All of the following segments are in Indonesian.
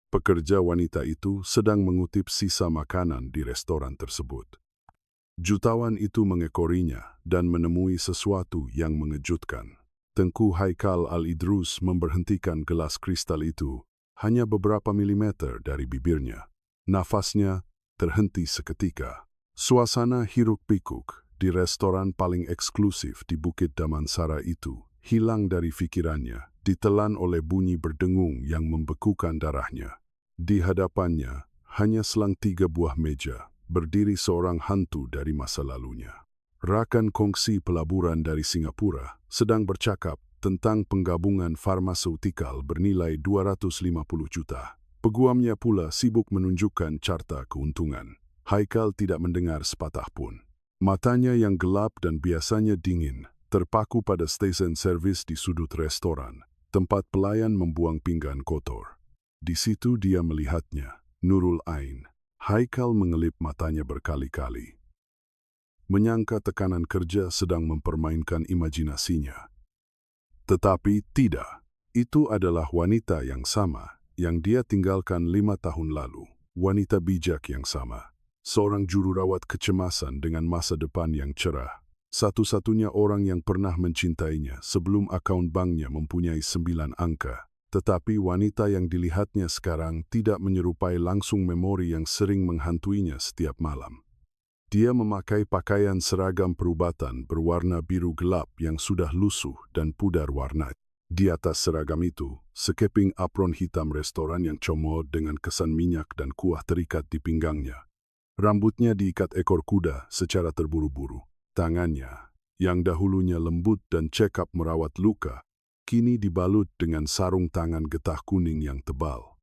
Pekerja wanita itu sedang mengutip sisa makanan di restoran tersebut. Jutawan itu mengekorinya dan menemui sesuatu yang mengejutkan. Tengku Haikal Al-Idrus memberhentikan gelas kristal itu hanya beberapa milimeter dari bibirnya. Nafasnya terhenti seketika. Suasana hiruk-pikuk di restoran paling eksklusif di Bukit Damansara itu hilang dari pikirannya, ditelan oleh bunyi berdengung yang membekukan darahnya. Di hadapannya hanya selang 3 buah meja, berdiri seorang hantu dari masa lalunya. Rakan kongsi pelaburan dari Singapura sedang bercakap tentang penggabungan farmaseutikal bernilai 250 juta. Peguamnya pula sibuk menunjukkan carta keuntungan. Haikal tidak mendengar sepatah pun. Matanya yang gelap dan biasanya dingin terpaku pada stesen servis di sudut restoran, tempat pelayan membuang pinggan kotor. Di situ dia melihatnya, Nurul Ain. Haikal mengelip matanya berkali-kali. Menyangka tekanan kerja sedang mempermainkan imajinasinya. Tetapi tidak. Itu adalah wanita yang sama yang dia tinggalkan 5 tahun lalu. Wanita bijak yang sama. Seorang jururawat kecemasan dengan masa depan yang cerah. Satu-satunya orang yang pernah mencintainya sebelum akaun banknya mempunyai 9 angka. Tetapi wanita yang dilihatnya sekarang tidak menyerupai langsung memori yang sering menghantuinya setiap malam. Dia memakai pakaian seragam perubatan berwarna biru gelap yang sudah lusuh dan pudar warna. Di atas seragam itu, sekeping apron hitam restoran yang comot dengan kesan minyak dan kuah terikat di pinggangnya. Rambutnya diikat ekor kuda secara terburu-buru. Tangannya, yang dahulunya lembut dan cekap merawat luka, kini dibalut dengan sarung tangan getah kuning yang tebal.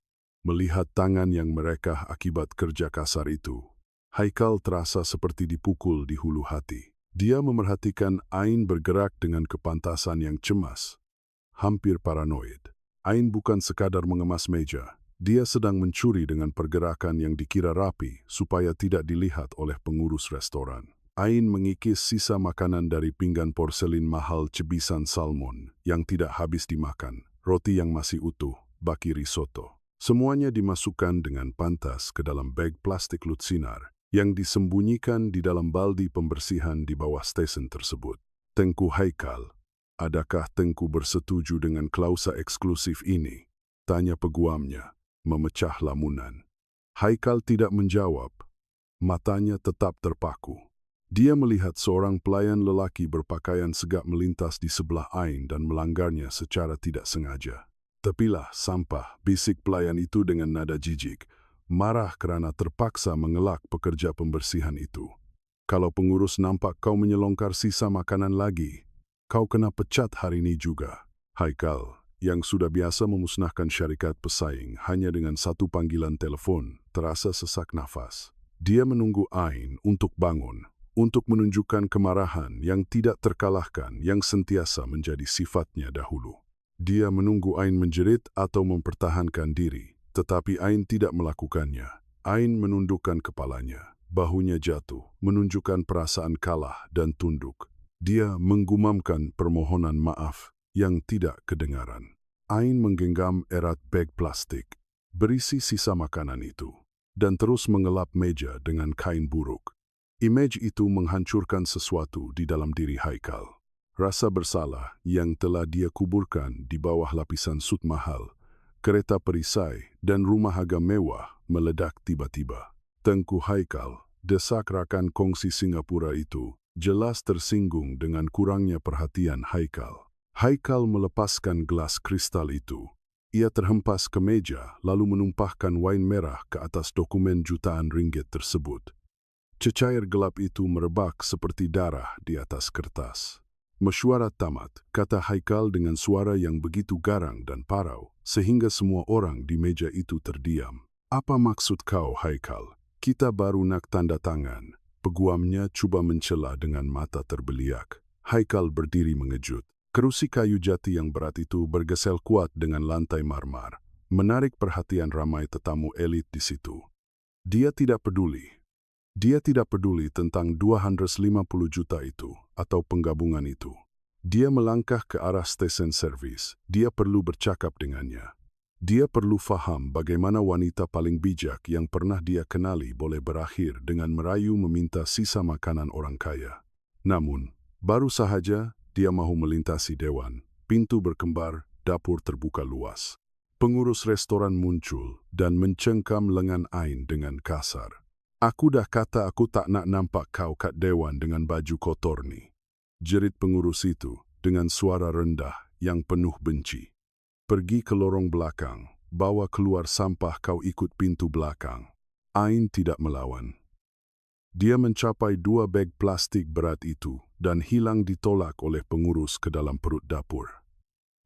Melihat tangan yang merekah akibat kerja kasar itu, Haikal terasa seperti dipukul di hulu hati. Dia memerhatikan Ain bergerak dengan kepantasan yang cemas, hampir paranoid. Ain bukan sekadar mengemas meja. Dia sedang mencuri dengan pergerakan yang dikira rapi supaya tidak dilihat oleh pengurus restoran. Ain mengikis sisa makanan dari pinggan porselin mahal cebisan salmon yang tidak habis dimakan, roti yang masih utuh, baki risotto. Semuanya dimasukkan dengan pantas ke dalam bag plastik lutsinar yang disembunyikan di dalam baldi pembersihan di bawah stesen tersebut. Tengku Haikal, adakah Tengku bersetuju dengan klausa eksklusif ini? Tanya peguamnya, memecah lamunan. Haikal tidak menjawab. Matanya tetap terpaku. Dia melihat seorang pelayan lelaki berpakaian segak melintas di sebelah Ain dan melanggarnya secara tidak sengaja. "Tepilah sampah," bisik pelayan itu dengan nada jijik, marah kerana terpaksa mengelak pekerja pembersihan itu. "Kalau pengurus nampak kau menyelongkar sisa makanan lagi, kau kena pecat hari ini juga." Haikal, yang sudah biasa memusnahkan syarikat pesaing hanya dengan satu panggilan telepon, terasa sesak nafas. Dia menunggu Ain untuk bangun, untuk menunjukkan kemarahan yang tidak terkalahkan yang sentiasa menjadi sifatnya dahulu. Dia menunggu Ain menjerit atau mempertahankan diri, tetapi Ain tidak melakukannya. Ain menundukkan kepalanya, bahunya jatuh, menunjukkan perasaan kalah dan tunduk. Dia menggumamkan permohonan maaf yang tidak kedengaran. Ain menggenggam erat bag plastik, berisi sisa makanan itu, dan terus mengelap meja dengan kain buruk. Image itu menghancurkan sesuatu di dalam diri Haikal. Rasa bersalah yang telah dia kuburkan di bawah lapisan sut mahal, kereta perisai, dan rumah harga mewah meledak tiba-tiba. Tengku Haikal, desak rakan kongsi Singapura itu, jelas tersinggung dengan kurangnya perhatian Haikal. Haikal melepaskan gelas kristal itu. Ia terhempas ke meja lalu menumpahkan wain merah ke atas dokumen jutaan ringgit tersebut. Cecair gelap itu merebak seperti darah di atas kertas. "Mesyuarat tamat," kata Haikal dengan suara yang begitu garang dan parau, sehingga semua orang di meja itu terdiam. "Apa maksud kau, Haikal? Kita baru nak tanda tangan." Peguamnya cuba mencela dengan mata terbeliak. Haikal berdiri mengejut. Kerusi kayu jati yang berat itu bergesel kuat dengan lantai marmar, menarik perhatian ramai tetamu elit di situ. Dia tidak peduli. Dia tidak peduli tentang 250 juta itu atau penggabungan itu. Dia melangkah ke arah stesen servis. Dia perlu bercakap dengannya. Dia perlu faham bagaimana wanita paling bijak yang pernah dia kenali boleh berakhir dengan merayu meminta sisa makanan orang kaya. Namun, baru sahaja dia mahu melintasi dewan, pintu berkembar, dapur terbuka luas. Pengurus restoran muncul dan mencengkam lengan Ain dengan kasar. "Aku dah kata aku tak nak nampak kau kat dewan dengan baju kotor ni," jerit pengurus itu dengan suara rendah yang penuh benci. "Pergi ke lorong belakang, bawa keluar sampah kau ikut pintu belakang." Ain tidak melawan. Dia mencapai 2 beg plastik berat itu dan hilang ditolak oleh pengurus ke dalam perut dapur.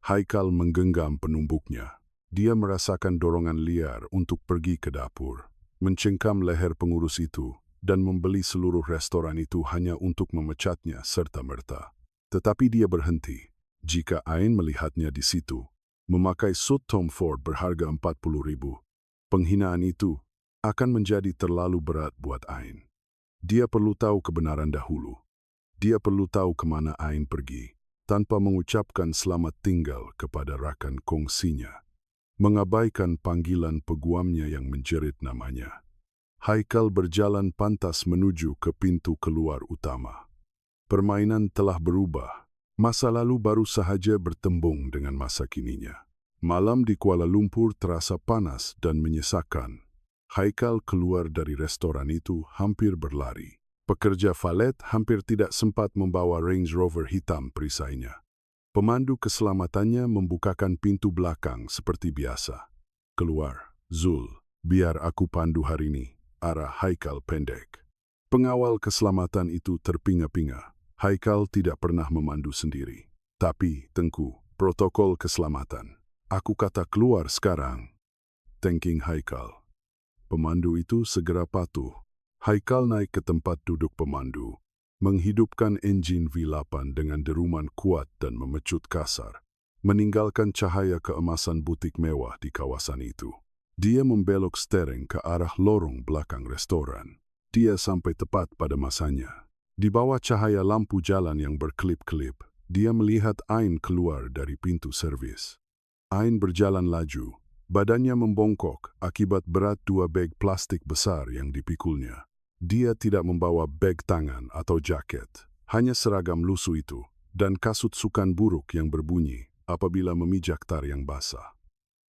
Haikal menggenggam penumbuknya. Dia merasakan dorongan liar untuk pergi ke dapur, mencengkam leher pengurus itu, dan membeli seluruh restoran itu hanya untuk memecatnya serta-merta. Tetapi dia berhenti jika Ain melihatnya di situ, memakai suit Tom Ford berharga 40.000. Penghinaan itu akan menjadi terlalu berat buat Ain. Dia perlu tahu kebenaran dahulu. Dia perlu tahu kemana Ain pergi, tanpa mengucapkan selamat tinggal kepada rakan kongsinya. Mengabaikan panggilan peguamnya yang menjerit namanya. Haikal berjalan pantas menuju ke pintu keluar utama. Permainan telah berubah. Masa lalu baru sahaja bertembung dengan masa kininya. Malam di Kuala Lumpur terasa panas dan menyesakkan. Haikal keluar dari restoran itu hampir berlari. Pekerja valet hampir tidak sempat membawa Range Rover hitam perisainya. Pemandu keselamatannya membukakan pintu belakang seperti biasa. "Keluar, Zul, biar aku pandu hari ini," arah Haikal pendek. Pengawal keselamatan itu terpinga-pinga. Haikal tidak pernah memandu sendiri. "Tapi, Tengku, protokol keselamatan. Aku kata keluar sekarang." Tengking Haikal. Pemandu itu segera patuh. Haikal naik ke tempat duduk pemandu, menghidupkan enjin V8 dengan deruman kuat dan memecut kasar, meninggalkan cahaya keemasan butik mewah di kawasan itu. Dia membelok stering ke arah lorong belakang restoran. Dia sampai tepat pada masanya. Di bawah cahaya lampu jalan yang berkelip-kelip, dia melihat Ain keluar dari pintu servis. Ain berjalan laju, badannya membongkok akibat berat 2 beg plastik besar yang dipikulnya. Dia tidak membawa beg tangan atau jaket, hanya seragam lusuh itu dan kasut sukan buruk yang berbunyi apabila memijak tar yang basah.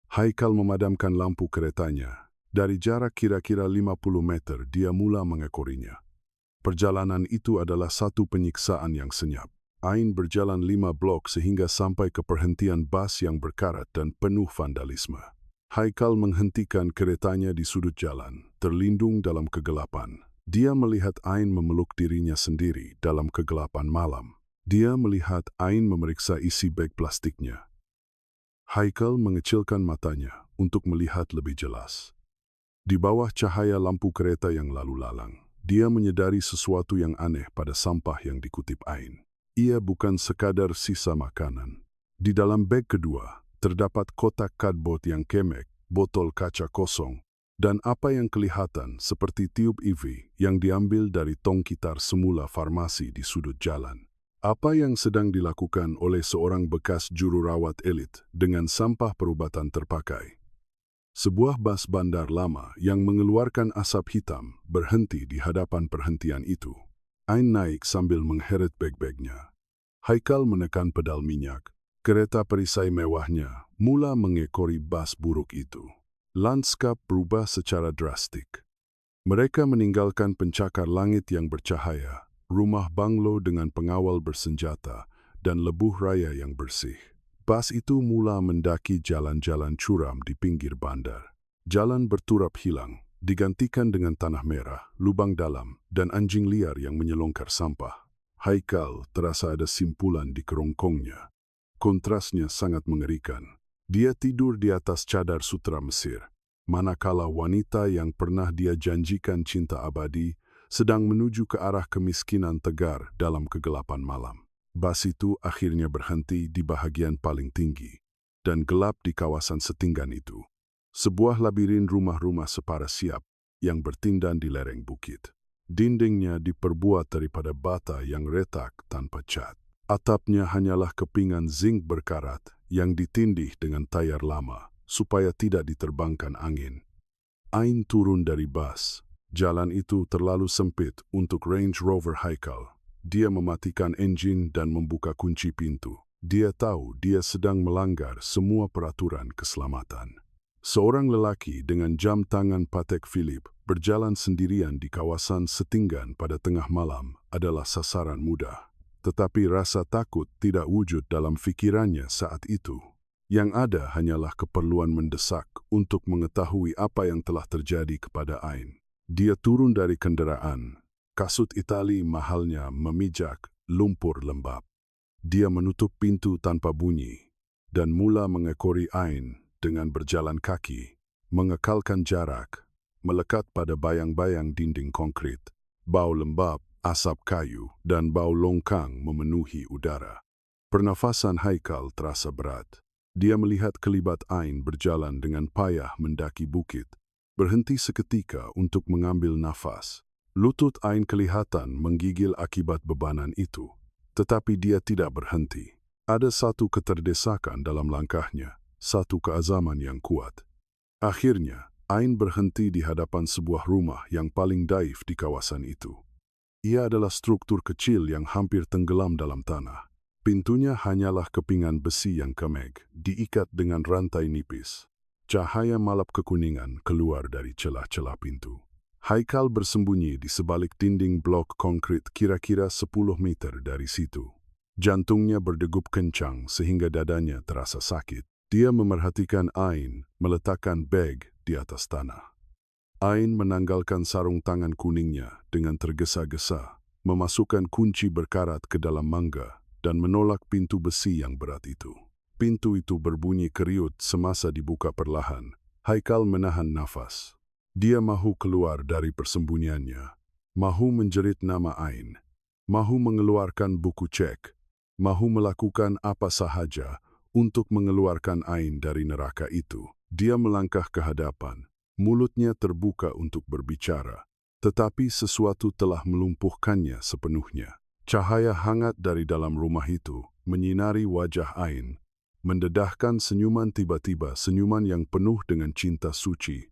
Haikal memadamkan lampu keretanya. Dari jarak kira-kira 50 meter dia mula mengekorinya. Perjalanan itu adalah satu penyiksaan yang senyap. Ain berjalan 5 blok sehingga sampai ke perhentian bas yang berkarat dan penuh vandalisme. Haikal menghentikan keretanya di sudut jalan, terlindung dalam kegelapan. Dia melihat Ain memeluk dirinya sendiri dalam kegelapan malam. Dia melihat Ain memeriksa isi beg plastiknya. Haikal mengecilkan matanya untuk melihat lebih jelas. Di bawah cahaya lampu kereta yang lalu lalang, dia menyadari sesuatu yang aneh pada sampah yang dikutip Ain. Ia bukan sekadar sisa makanan. Di dalam beg kedua, terdapat kotak kadbot yang kemek, botol kaca kosong, dan apa yang kelihatan seperti tiub IV yang diambil dari tong gitar semula farmasi di sudut jalan. Apa yang sedang dilakukan oleh seorang bekas juru rawat elit dengan sampah perubatan terpakai? Sebuah bas bandar lama yang mengeluarkan asap hitam berhenti di hadapan perhentian itu. Ain naik sambil mengheret beg-begnya. Haikal menekan pedal minyak. Kereta perisai mewahnya mula mengekori bas buruk itu. Lanskap berubah secara drastik. Mereka meninggalkan pencakar langit yang bercahaya, rumah banglo dengan pengawal bersenjata, dan lebuh raya yang bersih. Bas itu mula mendaki jalan-jalan curam di pinggir bandar. Jalan berturap hilang, digantikan dengan tanah merah, lubang dalam, dan anjing liar yang menyelongkar sampah. Haikal terasa ada simpulan di kerongkongnya. Kontrasnya sangat mengerikan. Dia tidur di atas cadar sutra Mesir, manakala wanita yang pernah dia janjikan cinta abadi sedang menuju ke arah kemiskinan tegar dalam kegelapan malam. Bas itu akhirnya berhenti di bahagian paling tinggi dan gelap di kawasan setinggan itu. Sebuah labirin rumah-rumah separa siap yang bertindan di lereng bukit. Dindingnya diperbuat daripada bata yang retak tanpa cat. Atapnya hanyalah kepingan zinc berkarat yang ditindih dengan tayar lama, supaya tidak diterbangkan angin. Ain turun dari bas. Jalan itu terlalu sempit untuk Range Rover Haikal. Dia mematikan enjin dan membuka kunci pintu. Dia tahu dia sedang melanggar semua peraturan keselamatan. Seorang lelaki dengan jam tangan Patek Philippe berjalan sendirian di kawasan Setinggan pada tengah malam adalah sasaran mudah. Tetapi rasa takut tidak wujud dalam fikirannya saat itu. Yang ada hanyalah keperluan mendesak untuk mengetahui apa yang telah terjadi kepada Ain. Dia turun dari kendaraan. Kasut Itali mahalnya memijak lumpur lembab. Dia menutup pintu tanpa bunyi dan mula mengekori Ain dengan berjalan kaki, mengekalkan jarak, melekat pada bayang-bayang dinding konkrit. Bau lembab, asap kayu, dan bau longkang memenuhi udara. Pernafasan Haikal terasa berat. Dia melihat kelibat Ain berjalan dengan payah mendaki bukit, berhenti seketika untuk mengambil nafas. Lutut Ain kelihatan menggigil akibat bebanan itu, tetapi dia tidak berhenti. Ada satu keterdesakan dalam langkahnya, satu keazaman yang kuat. Akhirnya, Ain berhenti di hadapan sebuah rumah yang paling daif di kawasan itu. Ia adalah struktur kecil yang hampir tenggelam dalam tanah. Pintunya hanyalah kepingan besi yang kemeg, diikat dengan rantai nipis. Cahaya malap kekuningan keluar dari celah-celah pintu. Haikal bersembunyi di sebalik dinding blok konkrit kira-kira 10 meter dari situ. Jantungnya berdegup kencang sehingga dadanya terasa sakit. Dia memerhatikan Ain meletakkan beg di atas tanah. Ain menanggalkan sarung tangan kuningnya dengan tergesa-gesa, memasukkan kunci berkarat ke dalam mangga, dan menolak pintu besi yang berat itu. Pintu itu berbunyi keriut semasa dibuka perlahan. Haikal menahan nafas. Dia mahu keluar dari persembunyiannya, mahu menjerit nama Ain, mahu mengeluarkan buku cek, mahu melakukan apa sahaja untuk mengeluarkan Ain dari neraka itu. Dia melangkah ke hadapan, mulutnya terbuka untuk berbicara, tetapi sesuatu telah melumpuhkannya sepenuhnya. Cahaya hangat dari dalam rumah itu menyinari wajah Ain, mendedahkan senyuman tiba-tiba, senyuman yang penuh dengan cinta suci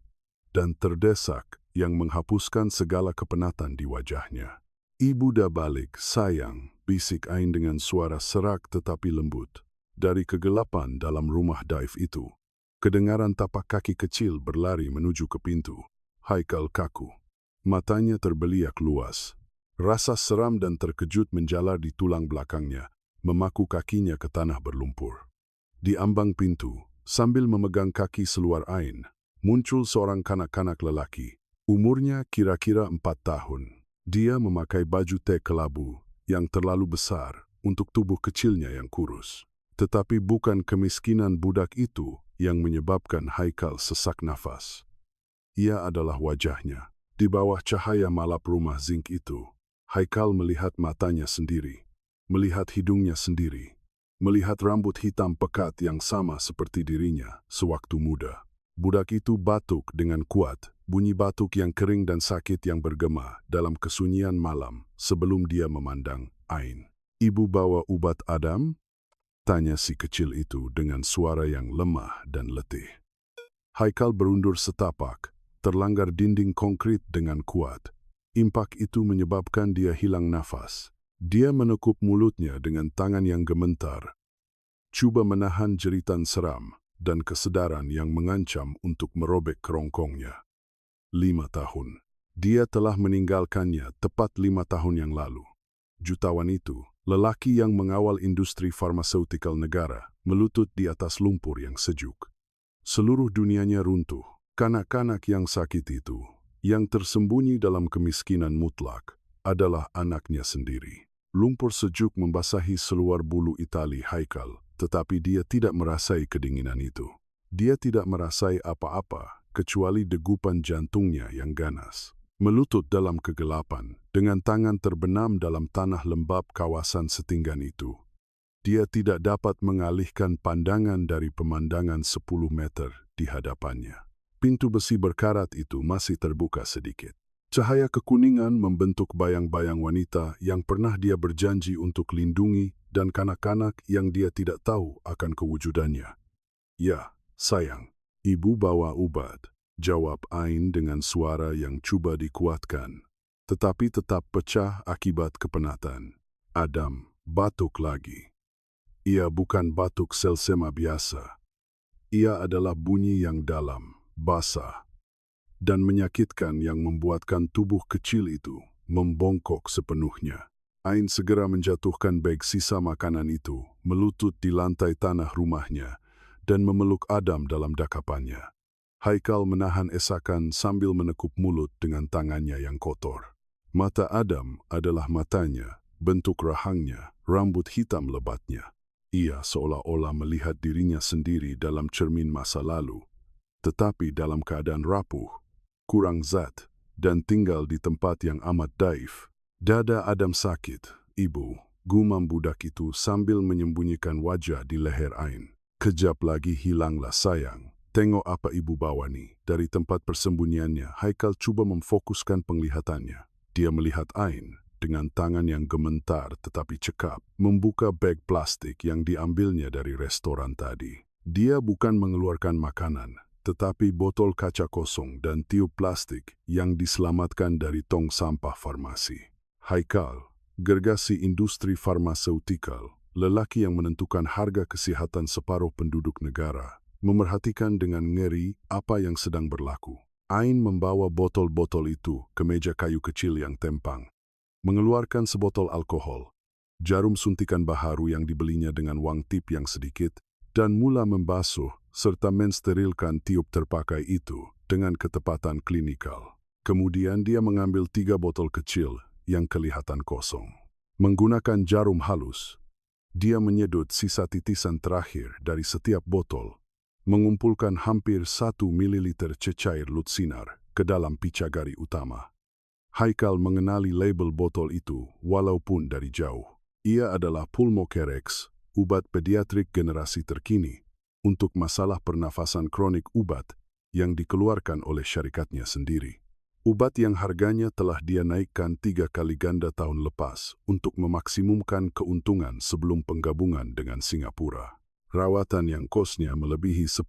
dan terdesak yang menghapuskan segala kepenatan di wajahnya. "Ibu dah balik, sayang," bisik Ain dengan suara serak tetapi lembut. Dari kegelapan dalam rumah daif itu, kedengaran tapak kaki kecil berlari menuju ke pintu. Haikal kaku. Matanya terbeliak luas. Rasa seram dan terkejut menjalar di tulang belakangnya, memaku kakinya ke tanah berlumpur. Di ambang pintu, sambil memegang kaki seluar Ain, muncul seorang kanak-kanak lelaki. Umurnya kira-kira 4 tahun. Dia memakai baju teh kelabu yang terlalu besar untuk tubuh kecilnya yang kurus. Tetapi bukan kemiskinan budak itu yang menyebabkan Haikal sesak nafas. Ia adalah wajahnya. Di bawah cahaya malap rumah zinc itu, Haikal melihat matanya sendiri, melihat hidungnya sendiri, melihat rambut hitam pekat yang sama seperti dirinya sewaktu muda. Budak itu batuk dengan kuat, bunyi batuk yang kering dan sakit yang bergema dalam kesunyian malam sebelum dia memandang Ain. "Ibu bawa ubat Adam?" tanya si kecil itu dengan suara yang lemah dan letih. Haikal berundur setapak, terlanggar dinding konkrit dengan kuat. Impak itu menyebabkan dia hilang nafas. Dia menekup mulutnya dengan tangan yang gemetar, cuba menahan jeritan seram dan kesedaran yang mengancam untuk merobek kerongkongnya. 5 tahun. Dia telah meninggalkannya tepat 5 tahun yang lalu. Jutawan itu, lelaki yang mengawal industri farmaseutikal negara, melutut di atas lumpur yang sejuk. Seluruh dunianya runtuh. Kanak-kanak yang sakit itu, yang tersembunyi dalam kemiskinan mutlak, adalah anaknya sendiri. Lumpur sejuk membasahi seluar bulu Itali Haikal, tetapi dia tidak merasai kedinginan itu. Dia tidak merasai apa-apa, kecuali degupan jantungnya yang ganas. Melutut dalam kegelapan, dengan tangan terbenam dalam tanah lembab kawasan Setinggan itu, dia tidak dapat mengalihkan pandangan dari pemandangan 10 meter di hadapannya. Pintu besi berkarat itu masih terbuka sedikit. Cahaya kekuningan membentuk bayang-bayang wanita yang pernah dia berjanji untuk lindungi dan kanak-kanak yang dia tidak tahu akan kewujudannya. "Ya, sayang," Ibu bawa ubat, jawab Ain dengan suara yang cuba dikuatkan, tetapi tetap pecah akibat kepenatan. Adam batuk lagi. Ia bukan batuk selsema biasa. Ia adalah bunyi yang dalam, basah, dan menyakitkan yang membuatkan tubuh kecil itu membongkok sepenuhnya. Ain segera menjatuhkan beg sisa makanan itu, melutut di lantai tanah rumahnya, dan memeluk Adam dalam dakapannya. Haikal menahan esakan sambil menekup mulut dengan tangannya yang kotor. Mata Adam adalah matanya, bentuk rahangnya, rambut hitam lebatnya. Ia seolah-olah melihat dirinya sendiri dalam cermin masa lalu, tetapi dalam keadaan rapuh, kurang zat, dan tinggal di tempat yang amat daif. Dada Adam sakit, ibu, gumam budak itu sambil menyembunyikan wajah di leher Ain. Kejap lagi hilanglah sayang. Tengok apa ibu bawa nih. Dari tempat persembunyiannya, Haikal coba memfokuskan penglihatannya. Dia melihat Ain dengan tangan yang gemetar tetapi cekap, membuka beg plastik yang diambilnya dari restoran tadi. Dia bukan mengeluarkan makanan, tetapi botol kaca kosong dan tiup plastik yang diselamatkan dari tong sampah farmasi. Haikal, gergasi industri farmaseutikal, lelaki yang menentukan harga kesehatan separuh penduduk negara, memerhatikan dengan ngeri apa yang sedang berlaku. Ain membawa botol-botol itu ke meja kayu kecil yang tempang, mengeluarkan sebotol alkohol, jarum suntikan baharu yang dibelinya dengan wang tip yang sedikit, dan mula membasuh serta mensterilkan tiup terpakai itu dengan ketepatan klinikal. Kemudian dia mengambil 3 botol kecil yang kelihatan kosong. Menggunakan jarum halus, dia menyedot sisa titisan terakhir dari setiap botol, mengumpulkan hampir 1 mililiter cecair lutsinar ke dalam picagari utama. Haikal mengenali label botol itu walaupun dari jauh. Ia adalah Pulmocarex, obat pediatrik generasi terkini untuk masalah pernafasan kronik obat yang dikeluarkan oleh syarikatnya sendiri. Obat yang harganya telah dia naikkan 3 kali ganda tahun lepas untuk memaksimumkan keuntungan sebelum penggabungan dengan Singapura. Rawatan yang kosnya melebihi 10.000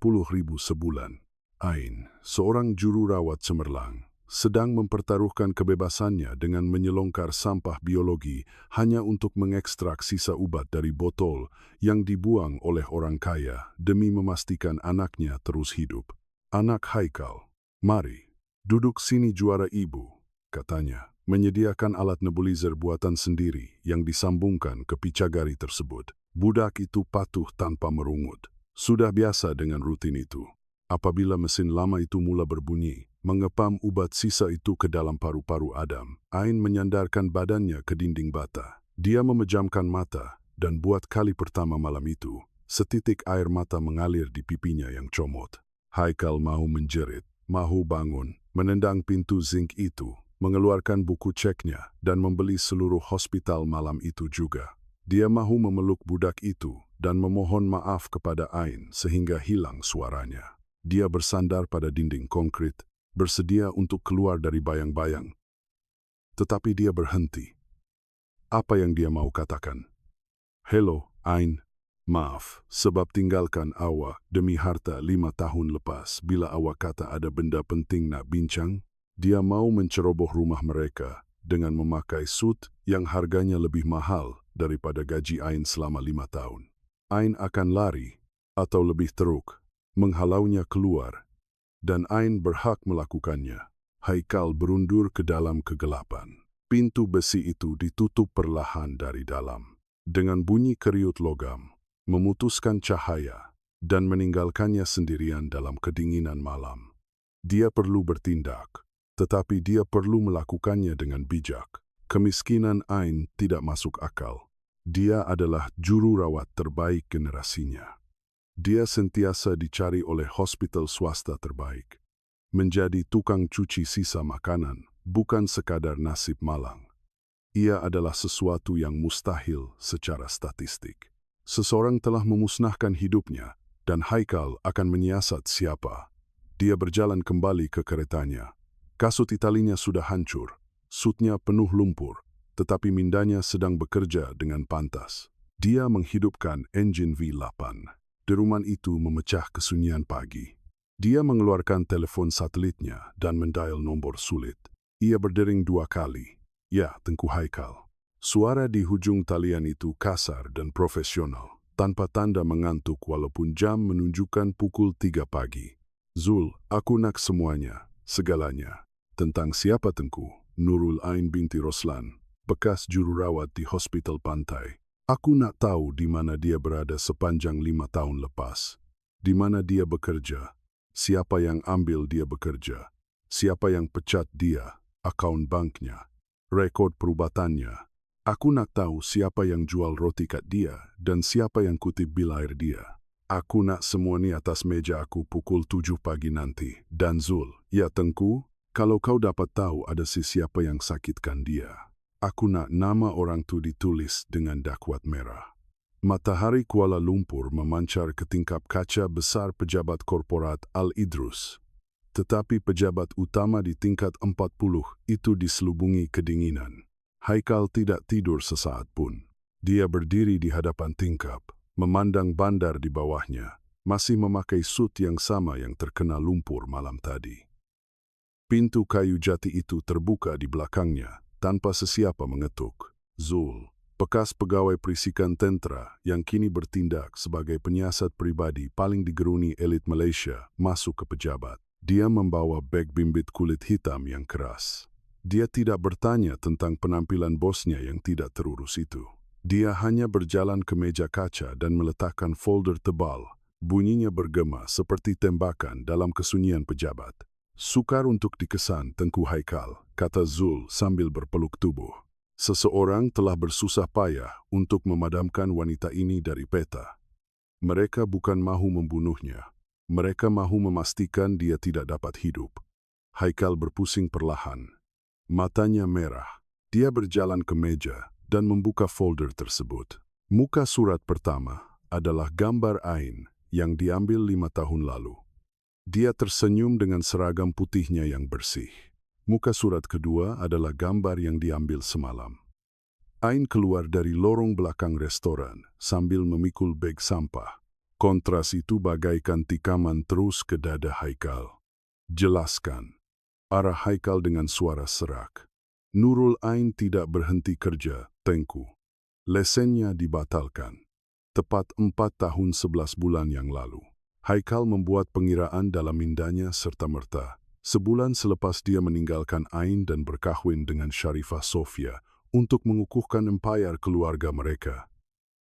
sebulan. Ain, seorang juru rawat cemerlang, sedang mempertaruhkan kebebasannya dengan menyelongkar sampah biologi hanya untuk mengekstrak sisa obat dari botol yang dibuang oleh orang kaya demi memastikan anaknya terus hidup. Anak Haikal, mari. Duduk sini juara ibu, katanya, menyediakan alat nebulizer buatan sendiri yang disambungkan ke picagari tersebut. Budak itu patuh tanpa merungut. Sudah biasa dengan rutin itu. Apabila mesin lama itu mula berbunyi, mengepam obat sisa itu ke dalam paru-paru Adam, Ain menyandarkan badannya ke dinding bata. Dia memejamkan mata, dan buat kali pertama malam itu, setitik air mata mengalir di pipinya yang comot. Haikal mau menjerit, mau bangun, menendang pintu zinc itu, mengeluarkan buku ceknya, dan membeli seluruh hospital malam itu juga. Dia mahu memeluk budak itu dan memohon maaf kepada Ain sehingga hilang suaranya. Dia bersandar pada dinding konkrit, bersedia untuk keluar dari bayang-bayang. Tetapi dia berhenti. Apa yang dia mau katakan? Hello, Ain. Maaf, sebab tinggalkan awak demi harta 5 tahun lepas bila awak kata ada benda penting nak bincang. Dia mau menceroboh rumah mereka dengan memakai suit yang harganya lebih mahal daripada gaji Ain selama 5 tahun. Ain akan lari, atau lebih teruk, menghalaunya keluar, dan Ain berhak melakukannya. Haikal berundur ke dalam kegelapan. Pintu besi itu ditutup perlahan dari dalam. Dengan bunyi keriut logam, memutuskan cahaya, dan meninggalkannya sendirian dalam kedinginan malam. Dia perlu bertindak, tetapi dia perlu melakukannya dengan bijak. Kemiskinan Ain tidak masuk akal. Dia adalah juru rawat terbaik generasinya. Dia sentiasa dicari oleh hospital swasta terbaik. Menjadi tukang cuci sisa makanan bukan sekadar nasib malang. Ia adalah sesuatu yang mustahil secara statistik. Seseorang telah memusnahkan hidupnya, dan Haikal akan menyiasat siapa. Dia berjalan kembali ke keretanya. Kasut italinya sudah hancur, sutnya penuh lumpur, tetapi mindanya sedang bekerja dengan pantas. Dia menghidupkan enjin V8. Deruman itu memecah kesunyian pagi. Dia mengeluarkan telepon satelitnya dan mendial nomor sulit. Ia berdering 2 kali. Ya, Tengku Haikal. Suara di hujung talian itu kasar dan profesional, tanpa tanda mengantuk walaupun jam menunjukkan pukul 3 pagi. Zul, aku nak semuanya, segalanya. Tentang siapa Tengku? Nurul Ain binti Roslan, bekas jururawat di Hospital Pantai. Aku nak tahu di mana dia berada sepanjang 5 tahun lepas. Di mana dia bekerja. Siapa yang ambil dia bekerja? Siapa yang pecat dia? Akaun banknya? Rekod perubatannya? Aku nak tahu siapa yang jual roti kat dia dan siapa yang kutip bil air dia. Aku nak semua ni atas meja aku pukul 7 pagi nanti. Dan Zul, ya Tengku, kalau kau dapat tahu ada siapa yang sakitkan dia, aku nak nama orang tu ditulis dengan dakwat merah. Matahari Kuala Lumpur memancar ke tingkap kaca besar pejabat korporat Al-Idrus. Tetapi pejabat utama di tingkat 40 itu diselubungi kedinginan. Haikal tidak tidur sesaat pun. Dia berdiri di hadapan tingkap, memandang bandar di bawahnya, masih memakai sut yang sama yang terkena lumpur malam tadi. Pintu kayu jati itu terbuka di belakangnya, tanpa sesiapa mengetuk. Zul, bekas pegawai perisikan tentera yang kini bertindak sebagai penyiasat pribadi paling digeruni elit Malaysia, masuk ke pejabat. Dia membawa beg bimbit kulit hitam yang keras. Dia tidak bertanya tentang penampilan bosnya yang tidak terurus itu. Dia hanya berjalan ke meja kaca dan meletakkan folder tebal. Bunyinya bergema seperti tembakan dalam kesunyian pejabat. Sukar untuk dikesan Tengku Haikal, kata Zul sambil berpeluk tubuh. Seseorang telah bersusah payah untuk memadamkan wanita ini dari peta. Mereka bukan mahu membunuhnya. Mereka mahu memastikan dia tidak dapat hidup. Haikal berpusing perlahan. Matanya merah. Dia berjalan ke meja dan membuka folder tersebut. Muka surat pertama adalah gambar Ain yang diambil 5 tahun lalu. Dia tersenyum dengan seragam putihnya yang bersih. Muka surat kedua adalah gambar yang diambil semalam. Ain keluar dari lorong belakang restoran sambil memikul beg sampah. Kontras itu bagaikan tikaman terus ke dada Haikal. Jelaskan. Arah Haikal dengan suara serak. Nurul Ain tidak berhenti kerja, Tengku. Lesennya dibatalkan. Tepat 4 tahun 11 bulan yang lalu. Haikal membuat pengiraan dalam mindanya serta-merta. Sebulan selepas dia meninggalkan Ain dan berkahwin dengan Sharifah Sofia untuk mengukuhkan empayar keluarga mereka.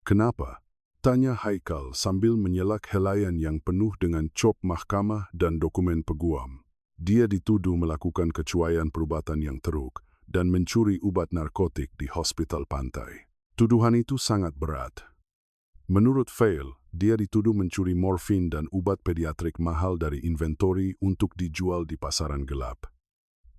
Kenapa? Tanya Haikal sambil menyelak helaian yang penuh dengan cop mahkamah dan dokumen peguam. Dia dituduh melakukan kecuaian perubatan yang teruk dan mencuri ubat narkotik di Hospital Pantai. Tuduhan itu sangat berat. Menurut Fail, dia dituduh mencuri morfin dan ubat pediatrik mahal dari inventori untuk dijual di pasaran gelap.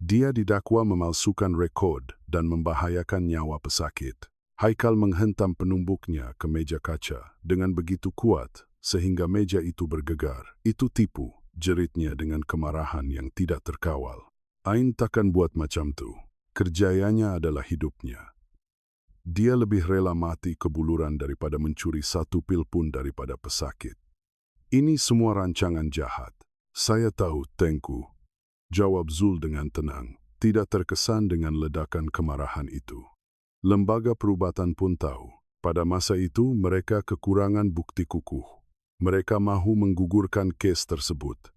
Dia didakwa memalsukan rekod dan membahayakan nyawa pesakit. Haikal menghentam penumbuknya ke meja kaca dengan begitu kuat sehingga meja itu bergegar. Itu tipu, jeritnya dengan kemarahan yang tidak terkawal. Ain takkan buat macam tu. Kerjanya adalah hidupnya. Dia lebih rela mati kebuluran daripada mencuri 1 pil pun daripada pesakit. Ini semua rancangan jahat. Saya tahu, Tengku. Jawab Zul dengan tenang, tidak terkesan dengan ledakan kemarahan itu. Lembaga perubatan pun tahu. Pada masa itu mereka kekurangan bukti kukuh. Mereka mahu menggugurkan kes tersebut.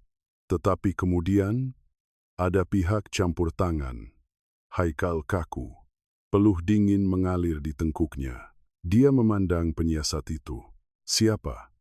Tetapi kemudian ada pihak campur tangan. Haikal kaku. Peluh dingin mengalir di tengkuknya. Dia memandang penyiasat itu. Siapa?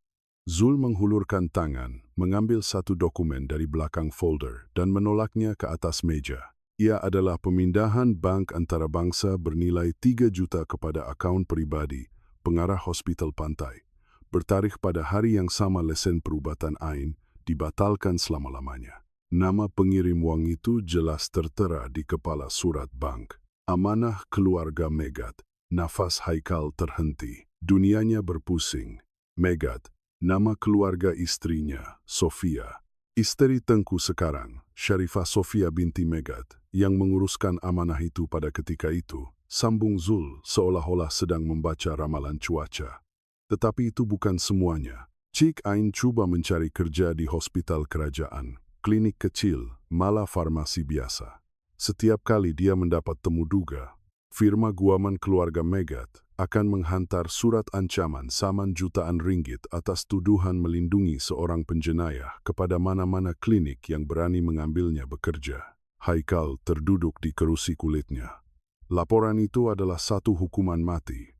Zul menghulurkan tangan, mengambil satu dokumen dari belakang folder dan menolaknya ke atas meja. Ia adalah pemindahan bank antarabangsa bernilai 3 juta kepada akaun pribadi pengarah Hospital Pantai. Bertarikh pada hari yang sama lesen perubatan Ain dibatalkan selama-lamanya. Nama pengirim wang itu jelas tertera di kepala surat bank. Amanah keluarga Megat. Nafas Haikal terhenti. Dunianya berpusing. Megat, nama keluarga istrinya, Sofia. Istri Tengku sekarang, Sharifah Sofia binti Megat, yang menguruskan amanah itu pada ketika itu, sambung Zul seolah-olah sedang membaca ramalan cuaca. Tetapi itu bukan semuanya. Cik Ain cuba mencari kerja di hospital kerajaan, klinik kecil, malah farmasi biasa. Setiap kali dia mendapat temu duga, firma guaman keluarga Megat akan menghantar surat ancaman saman jutaan ringgit atas tuduhan melindungi seorang penjenayah kepada mana-mana klinik yang berani mengambilnya bekerja. Haikal terduduk di kerusi kulitnya. Laporan itu adalah satu hukuman mati.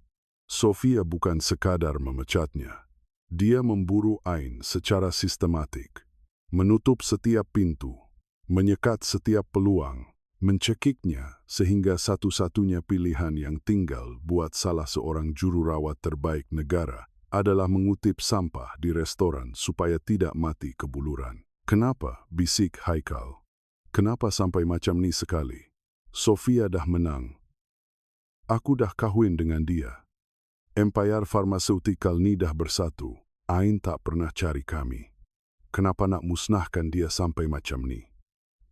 Sofia bukan sekadar memecatnya. Dia memburu Ain secara sistematik, menutup setiap pintu, menyekat setiap peluang, mencekiknya sehingga satu-satunya pilihan yang tinggal buat salah seorang jururawat terbaik negara adalah mengutip sampah di restoran supaya tidak mati kebuluran. Kenapa? Bisik Haikal. Kenapa sampai macam ni sekali? Sofia dah menang. Aku dah kahwin dengan dia. Empayar farmaseutikal ni dah bersatu. Ain tak pernah cari kami. Kenapa nak musnahkan dia sampai macam ni?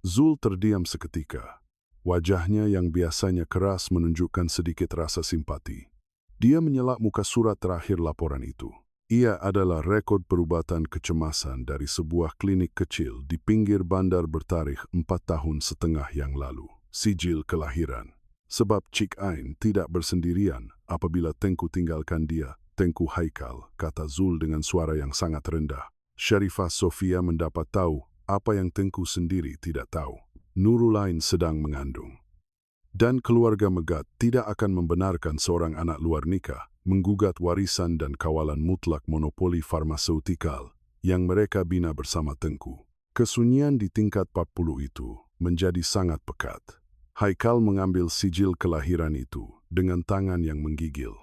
Zul terdiam seketika. Wajahnya yang biasanya keras menunjukkan sedikit rasa simpati. Dia menyelak muka surat terakhir laporan itu. Ia adalah rekod perubatan kecemasan dari sebuah klinik kecil di pinggir bandar bertarikh 4 tahun setengah yang lalu. Sijil kelahiran. Sebab Cik Ain tidak bersendirian apabila Tengku tinggalkan dia. Tengku Haikal, kata Zul dengan suara yang sangat rendah. Syarifah Sofia mendapat tahu apa yang Tengku sendiri tidak tahu. Nurul Ain sedang mengandung. Dan keluarga Megat tidak akan membenarkan seorang anak luar nikah menggugat warisan dan kawalan mutlak monopoli farmaseutikal yang mereka bina bersama Tengku. Kesunyian di tingkat 40 itu menjadi sangat pekat. Haikal mengambil sijil kelahiran itu dengan tangan yang menggigil.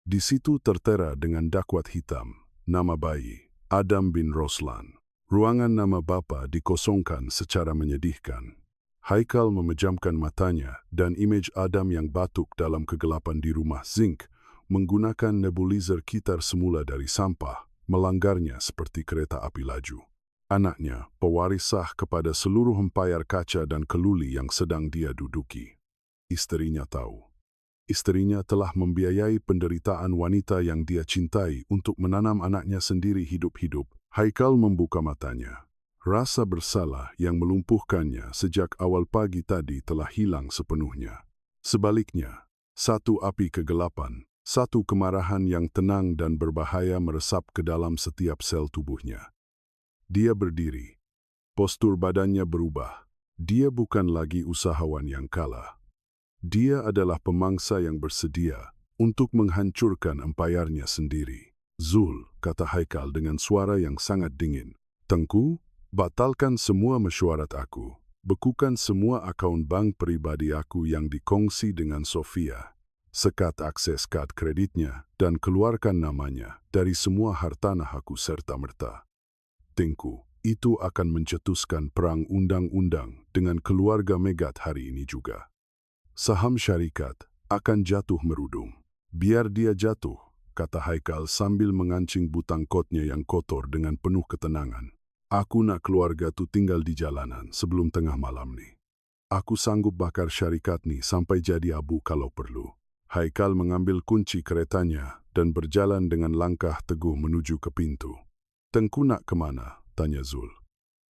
Di situ tertera dengan dakwat hitam, nama bayi, Adam bin Roslan. Ruangan nama bapa dikosongkan secara menyedihkan. Haikal memejamkan matanya dan imej Adam yang batuk dalam kegelapan di rumah zinc menggunakan nebulizer kitar semula dari sampah, melanggarnya seperti kereta api laju. Anaknya, pewaris sah kepada seluruh empayar kaca dan keluli yang sedang dia duduki. Isterinya tahu. Isterinya telah membiayai penderitaan wanita yang dia cintai untuk menanam anaknya sendiri hidup-hidup. Haikal membuka matanya. Rasa bersalah yang melumpuhkannya sejak awal pagi tadi telah hilang sepenuhnya. Sebaliknya, satu api kegelapan, satu kemarahan yang tenang dan berbahaya meresap ke dalam setiap sel tubuhnya. Dia berdiri. Postur badannya berubah. Dia bukan lagi usahawan yang kalah. Dia adalah pemangsa yang bersedia untuk menghancurkan empayarnya sendiri. Zul, kata Haikal dengan suara yang sangat dingin. Tengku, batalkan semua mesyuarat aku. Bekukan semua akaun bank pribadi aku yang dikongsi dengan Sofia. Sekat akses kad kreditnya dan keluarkan namanya dari semua hartanah aku serta-merta. Tengku, itu akan mencetuskan perang undang-undang dengan keluarga Megat hari ini juga. Saham syarikat akan jatuh merudum. Biar dia jatuh, kata Haikal sambil mengancing butang kotnya yang kotor dengan penuh ketenangan. Aku nak keluarga tu tinggal di jalanan sebelum tengah malam ni. Aku sanggup bakar syarikat ni sampai jadi abu kalau perlu. Haikal mengambil kunci keretanya dan berjalan dengan langkah teguh menuju ke pintu. Tengku nak kemana? Tanya Zul.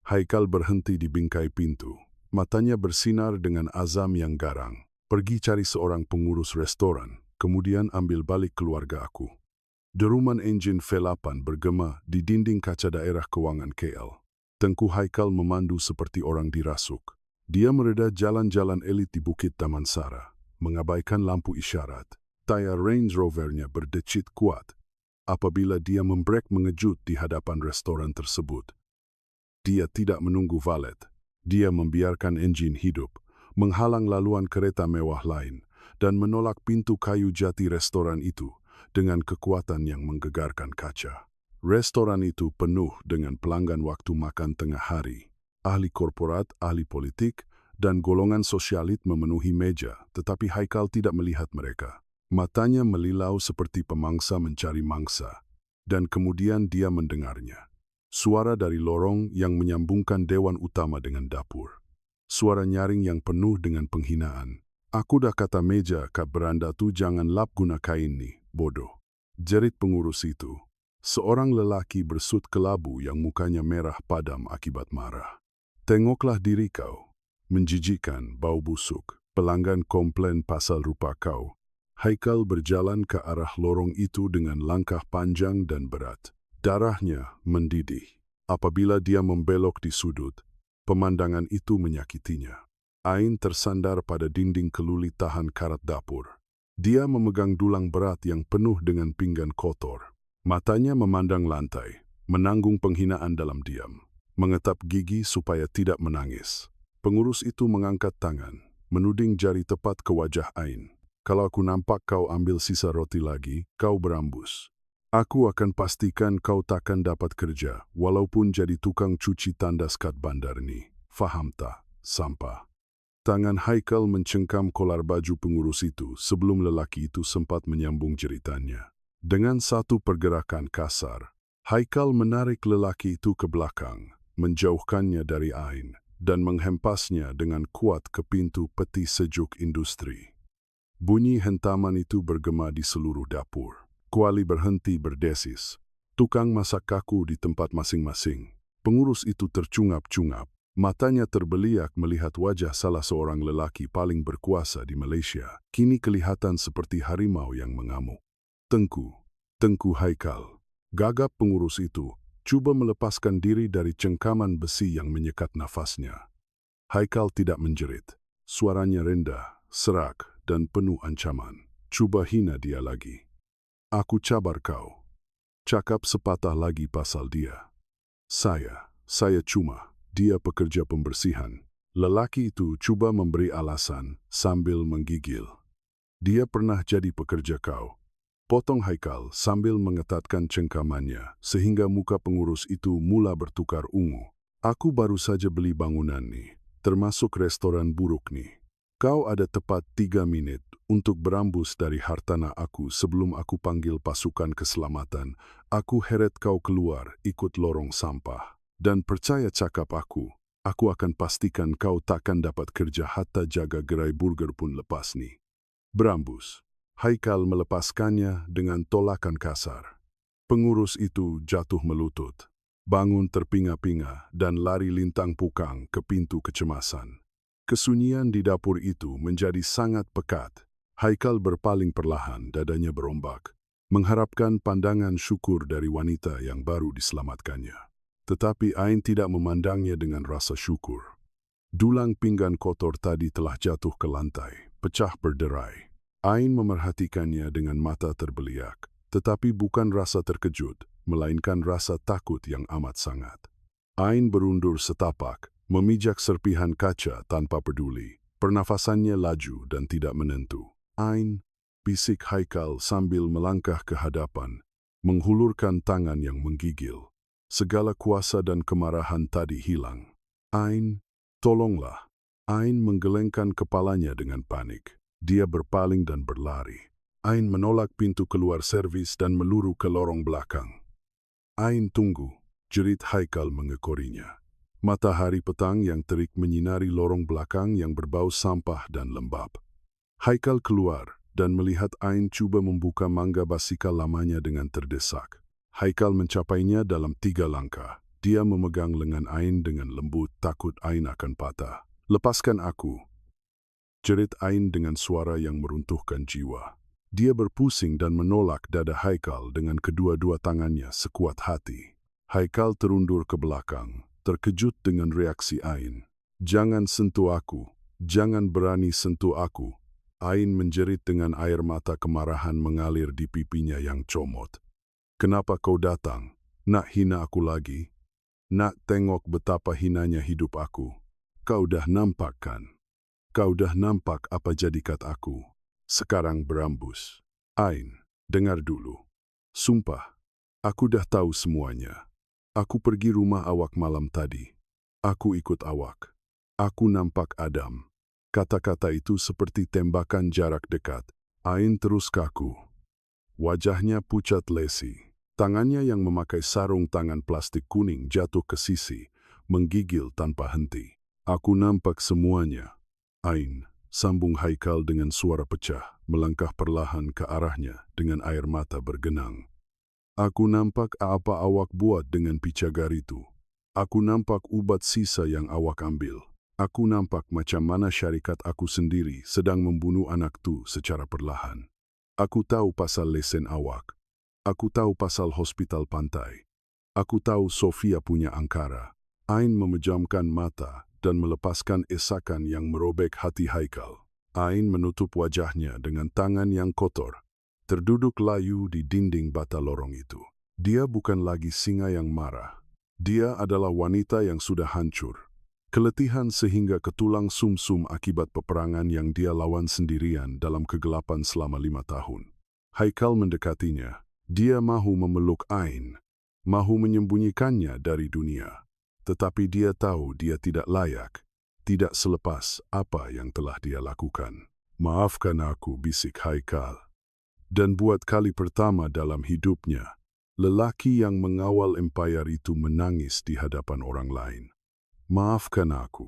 Haikal berhenti di bingkai pintu. Matanya bersinar dengan azam yang garang. Pergi cari seorang pengurus restoran, kemudian ambil balik keluarga aku. Deruman enjin V8 bergema di dinding kaca daerah kewangan KL. Tengku Haikal memandu seperti orang dirasuk. Dia mereda jalan-jalan elit di Bukit Damansara, mengabaikan lampu isyarat. Tayar Range Rovernya berdecit kuat apabila dia membrek mengejut di hadapan restoran tersebut. Dia tidak menunggu valet. Dia membiarkan enjin hidup, menghalang laluan kereta mewah lain, dan menolak pintu kayu jati restoran itu dengan kekuatan yang menggegarkan kaca. Restoran itu penuh dengan pelanggan waktu makan tengah hari. Ahli korporat, ahli politik, dan golongan sosialit memenuhi meja, tetapi Haikal tidak melihat mereka. Matanya melilau seperti pemangsa mencari mangsa, dan kemudian dia mendengarnya. Suara dari lorong yang menyambungkan dewan utama dengan dapur. Suara nyaring yang penuh dengan penghinaan. Aku dah kata meja kat beranda tu jangan lap guna kain ni, bodoh. Jerit pengurus itu. Seorang lelaki bersut kelabu yang mukanya merah padam akibat marah. "Tengoklah diri kau. Menjijikkan, bau busuk. Pelanggan komplain pasal rupa kau." Haikal berjalan ke arah lorong itu dengan langkah panjang dan berat. Darahnya mendidih. Apabila dia membelok di sudut, pemandangan itu menyakitinya. Ain tersandar pada dinding keluli tahan karat dapur. Dia memegang dulang berat yang penuh dengan pinggan kotor. Matanya memandang lantai, menanggung penghinaan dalam diam. Mengetap gigi supaya tidak menangis. Pengurus itu mengangkat tangan, menuding jari tepat ke wajah Ain. "Kalau aku nampak kau ambil sisa roti lagi, kau berambus. Aku akan pastikan kau takkan dapat kerja, walaupun jadi tukang cuci tandas kat bandar ni. Faham tak, sampah?" Tangan Haikal mencengkam kolar baju pengurus itu sebelum lelaki itu sempat menyambung jeritannya. Dengan satu pergerakan kasar, Haikal menarik lelaki itu ke belakang, menjauhkannya dari Ain, dan menghempasnya dengan kuat ke pintu peti sejuk industri. Bunyi hentaman itu bergema di seluruh dapur. Kuali berhenti berdesis. Tukang masak kaku di tempat masing-masing. Pengurus itu tercungap-cungap. Matanya terbeliak melihat wajah salah seorang lelaki paling berkuasa di Malaysia. Kini kelihatan seperti harimau yang mengamuk. Tengku Haikal. Gagap pengurus itu, cuba melepaskan diri dari cengkaman besi yang menyekat nafasnya. Haikal tidak menjerit. Suaranya rendah, serak, dan penuh ancaman. "Cuba hina dia lagi. Aku cabar kau. Cakap sepatah lagi pasal dia. Saya cuma, dia pekerja pembersihan." Lelaki itu cuba memberi alasan sambil menggigil. "Dia pernah jadi pekerja kau," potong Haikal sambil mengetatkan cengkamannya sehingga muka pengurus itu mula bertukar ungu. "Aku baru saja beli bangunan ni, termasuk restoran buruk ni. Kau ada tepat 3 minit untuk berambus dari hartanah aku sebelum aku panggil pasukan keselamatan. Aku heret kau keluar ikut lorong sampah. Dan percaya cakap aku akan pastikan kau takkan dapat kerja hatta jaga gerai burger pun lepas ni." "Berambus." Haikal melepaskannya dengan tolakan kasar. Pengurus itu jatuh melutut, bangun terpinga-pinga dan lari lintang pukang ke pintu kecemasan. Kesunyian di dapur itu menjadi sangat pekat. Haikal berpaling perlahan, dadanya berombak, mengharapkan pandangan syukur dari wanita yang baru diselamatkannya. Tetapi Ain tidak memandangnya dengan rasa syukur. Dulang pinggan kotor tadi telah jatuh ke lantai, pecah berderai. Ain memerhatikannya dengan mata terbeliak, tetapi bukan rasa terkejut, melainkan rasa takut yang amat sangat. Ain berundur setapak, memijak serpihan kaca tanpa peduli. Pernafasannya laju dan tidak menentu. "Ain," bisik Haikal sambil melangkah ke hadapan, menghulurkan tangan yang menggigil. Segala kuasa dan kemarahan tadi hilang. "Ain, tolonglah." Ain menggelengkan kepalanya dengan panik. Dia berpaling dan berlari. Ain menolak pintu keluar servis dan meluru ke lorong belakang. "Ain, tunggu," jerit Haikal mengekorinya. Matahari petang yang terik menyinari lorong belakang yang berbau sampah dan lembab. Haikal keluar dan melihat Ain cuba membuka mangga basikal lamanya dengan terdesak. Haikal mencapainya dalam 3 langkah. Dia memegang lengan Ain dengan lembut, takut Ain akan patah. "Lepaskan aku," jerit Ain dengan suara yang meruntuhkan jiwa. Dia berpusing dan menolak dada Haikal dengan kedua-dua tangannya sekuat hati. Haikal terundur ke belakang, terkejut dengan reaksi Ain. "Jangan sentuh aku, jangan berani sentuh aku." Ain menjerit dengan air mata kemarahan mengalir di pipinya yang comot. "Kenapa kau datang? Nak hina aku lagi? Nak tengok betapa hinanya hidup aku? Kau dah nampak kan? Kau dah nampak apa jadi kat aku? Sekarang berambus." "Ain, dengar dulu. Sumpah, aku dah tahu semuanya. Aku pergi rumah awak malam tadi. Aku ikut awak. Aku nampak Adam." Kata-kata itu seperti tembakan jarak dekat. Ain terus kaku. Wajahnya pucat lesi. Tangannya yang memakai sarung tangan plastik kuning jatuh ke sisi, menggigil tanpa henti. "Aku nampak semuanya." "Ain," sambung Haikal dengan suara pecah, melangkah perlahan ke arahnya dengan air mata bergenang. Aku nampak apa awak buat dengan picagar itu. Aku nampak ubat sisa yang awak ambil. Aku nampak macam mana syarikat aku sendiri sedang membunuh anak tu secara perlahan. Aku tahu pasal lesen awak. Aku tahu pasal hospital pantai. Aku tahu Sofia punya angkara. Ain memejamkan mata dan melepaskan esakan yang merobek hati Haikal. Ain menutup wajahnya dengan tangan yang kotor, terduduk layu di dinding bata lorong itu. Dia bukan lagi singa yang marah. Dia adalah wanita yang sudah hancur. Keletihan sehingga ke tulang sumsum akibat peperangan yang dia lawan sendirian dalam kegelapan selama 5 tahun. Haikal mendekatinya. Dia mahu memeluk Ain, mahu menyembunyikannya dari dunia. Tetapi dia tahu dia tidak layak, tidak selepas apa yang telah dia lakukan. Maafkan aku, bisik Haikal. Dan buat kali pertama dalam hidupnya, lelaki yang mengawal empayar itu menangis di hadapan orang lain. Maafkan aku.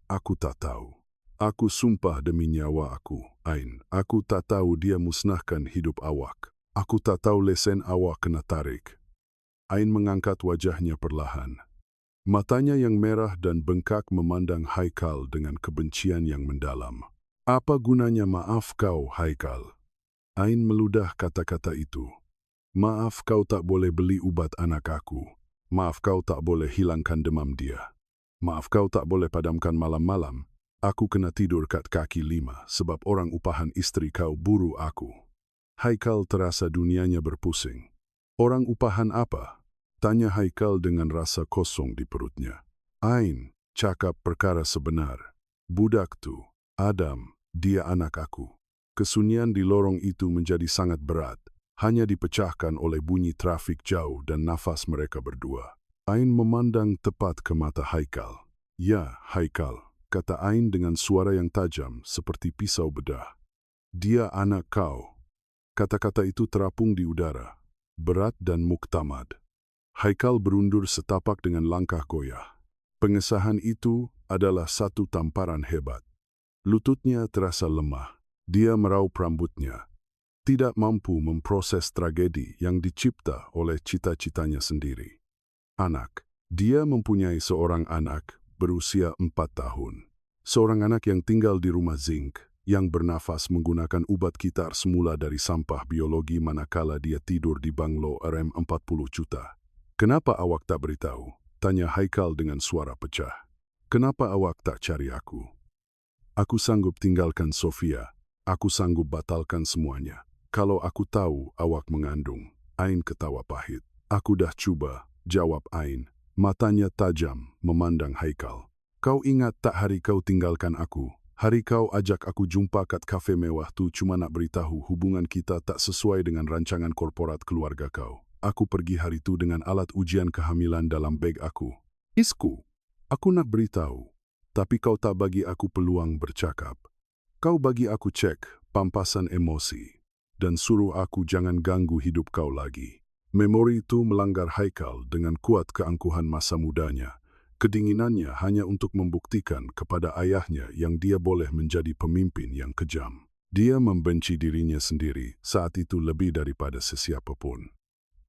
Aku tak tahu. Aku sumpah demi nyawa aku, Ain. Aku tak tahu dia musnahkan hidup awak. Aku tak tahu lesen awak kena tarik. Ain mengangkat wajahnya perlahan. Matanya yang merah dan bengkak memandang Haikal dengan kebencian yang mendalam. Apa gunanya maaf kau, Haikal? Ain meludah kata-kata itu. Maaf kau tak boleh beli ubat anak aku. Maaf kau tak boleh hilangkan demam dia. Maaf kau tak boleh padamkan malam-malam. Aku kena tidur kat kaki 5 sebab orang upahan istri kau buru aku. Haikal terasa dunianya berpusing. Orang upahan apa? Tanya Haikal dengan rasa kosong di perutnya. Ain, cakap perkara sebenar. Budak tu, Adam, dia anak aku. Kesunyian di lorong itu menjadi sangat berat, hanya dipecahkan oleh bunyi trafik jauh dan nafas mereka berdua. Ain memandang tepat ke mata Haikal. Ya, Haikal, kata Ain dengan suara yang tajam seperti pisau bedah. Dia anak kau. Kata-kata itu terapung di udara, berat dan muktamad. Haikal berundur setapak dengan langkah goyah. Pengesahan itu adalah satu tamparan hebat. Lututnya terasa lemah. Dia meraup rambutnya. Tidak mampu memproses tragedi yang dicipta oleh cita-citanya sendiri. Anak. Dia mempunyai seorang anak berusia 4 tahun. Seorang anak yang tinggal di rumah zinc, yang bernafas menggunakan ubat kitar semula dari sampah biologi manakala dia tidur di banglo RM40 juta. Kenapa awak tak beritahu? Tanya Haikal dengan suara pecah. Kenapa awak tak cari aku? Aku sanggup tinggalkan Sofia. Aku sanggup batalkan semuanya. Kalau aku tahu awak mengandung. Ain ketawa pahit. Aku dah cuba, jawab Ain. Matanya tajam memandang Haikal. Kau ingat tak hari kau tinggalkan aku? Hari kau ajak aku jumpa kat kafe mewah tu cuma nak beritahu hubungan kita tak sesuai dengan rancangan korporat keluarga kau. Aku pergi hari tu dengan alat ujian kehamilan dalam beg aku. Isku, aku nak beritahu. Tapi kau tak bagi aku peluang bercakap. Kau bagi aku cek, pampasan emosi. Dan suruh aku jangan ganggu hidup kau lagi. Memori itu melanggar Haikal dengan kuat keangkuhan masa mudanya. Kedinginannya hanya untuk membuktikan kepada ayahnya yang dia boleh menjadi pemimpin yang kejam. Dia membenci dirinya sendiri saat itu lebih daripada sesiapa pun.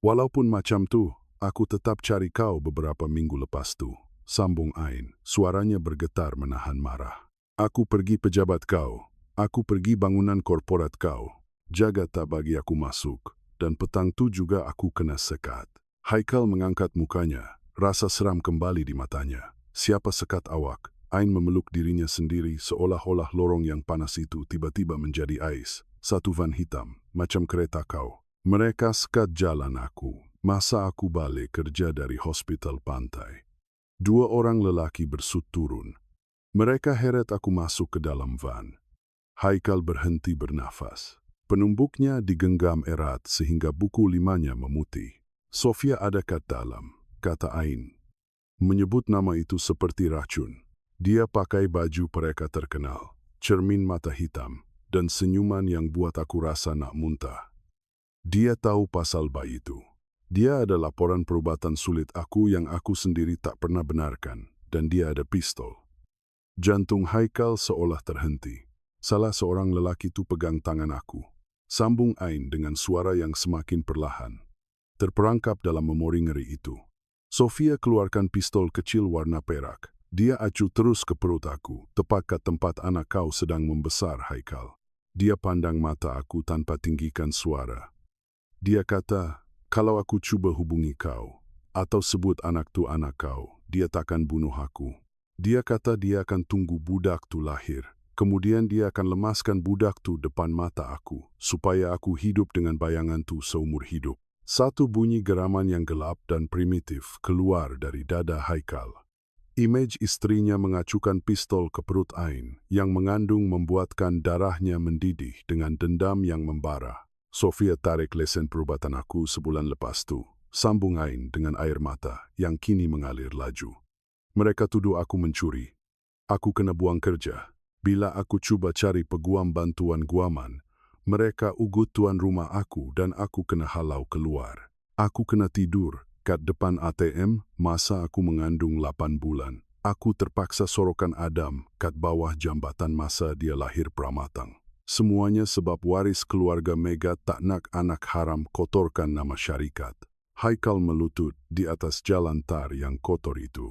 Walaupun macam tu, aku tetap cari kau beberapa minggu lepas tu. Sambung Ain, suaranya bergetar menahan marah. Aku pergi pejabat kau. Aku pergi bangunan korporat kau. Jaga tak bagi aku masuk. Dan petang tu juga aku kena sekat. Haikal mengangkat mukanya, rasa seram kembali di matanya. Siapa sekat awak? Ain memeluk dirinya sendiri seolah-olah lorong yang panas itu tiba-tiba menjadi ais. Satu van hitam, macam kereta kau. Mereka sekat jalan aku, masa aku balik kerja dari hospital pantai. 2 orang lelaki bersut turun. Mereka heret aku masuk ke dalam van. Haikal berhenti bernafas. Penumbuknya digenggam erat sehingga buku 5-nya memutih. Sofia ada kat dalam, kata Ain. Menyebut nama itu seperti racun. Dia pakai baju pereka terkenal, cermin mata hitam, dan senyuman yang buat aku rasa nak muntah. Dia tahu pasal bayi itu. Dia ada laporan perubatan sulit aku yang aku sendiri tak pernah benarkan, dan dia ada pistol. Jantung Haikal seolah terhenti. Salah seorang lelaki itu pegang tangan aku. Sambung Ain dengan suara yang semakin perlahan. terperangkap dalam memori ngeri itu. Sofia keluarkan pistol kecil warna perak. Dia acu terus ke perut aku, tepat ke tempat anak kau sedang membesar, Haikal. Dia pandang mata aku tanpa tinggikan suara. Dia kata, kalau aku cuba hubungi kau, atau sebut anak tu anak kau, dia takkan bunuh aku. Dia kata dia akan tunggu budak tu lahir. Kemudian dia akan lemaskan budak tu depan mata aku, supaya aku hidup dengan bayangan tu seumur hidup. Satu bunyi geraman yang gelap dan primitif keluar dari dada Haikal. Image istrinya mengacukan pistol ke perut Ain, yang mengandung membuatkan darahnya mendidih dengan dendam yang membara. Sofia tarik lesen perubatan aku sebulan lepas tu, sambung Ain dengan air mata yang kini mengalir laju. Mereka tuduh aku mencuri. Aku kena buang kerja. Bila aku cuba cari peguam bantuan guaman, mereka ugut tuan rumah aku dan aku kena halau keluar. Aku kena tidur kat depan ATM masa aku mengandung 8 bulan. Aku terpaksa sorokan Adam kat bawah jambatan masa dia lahir pramatang. Semuanya sebab waris keluarga Mega tak nak anak haram kotorkan nama syarikat. Haikal melutut di atas jalan tar yang kotor itu.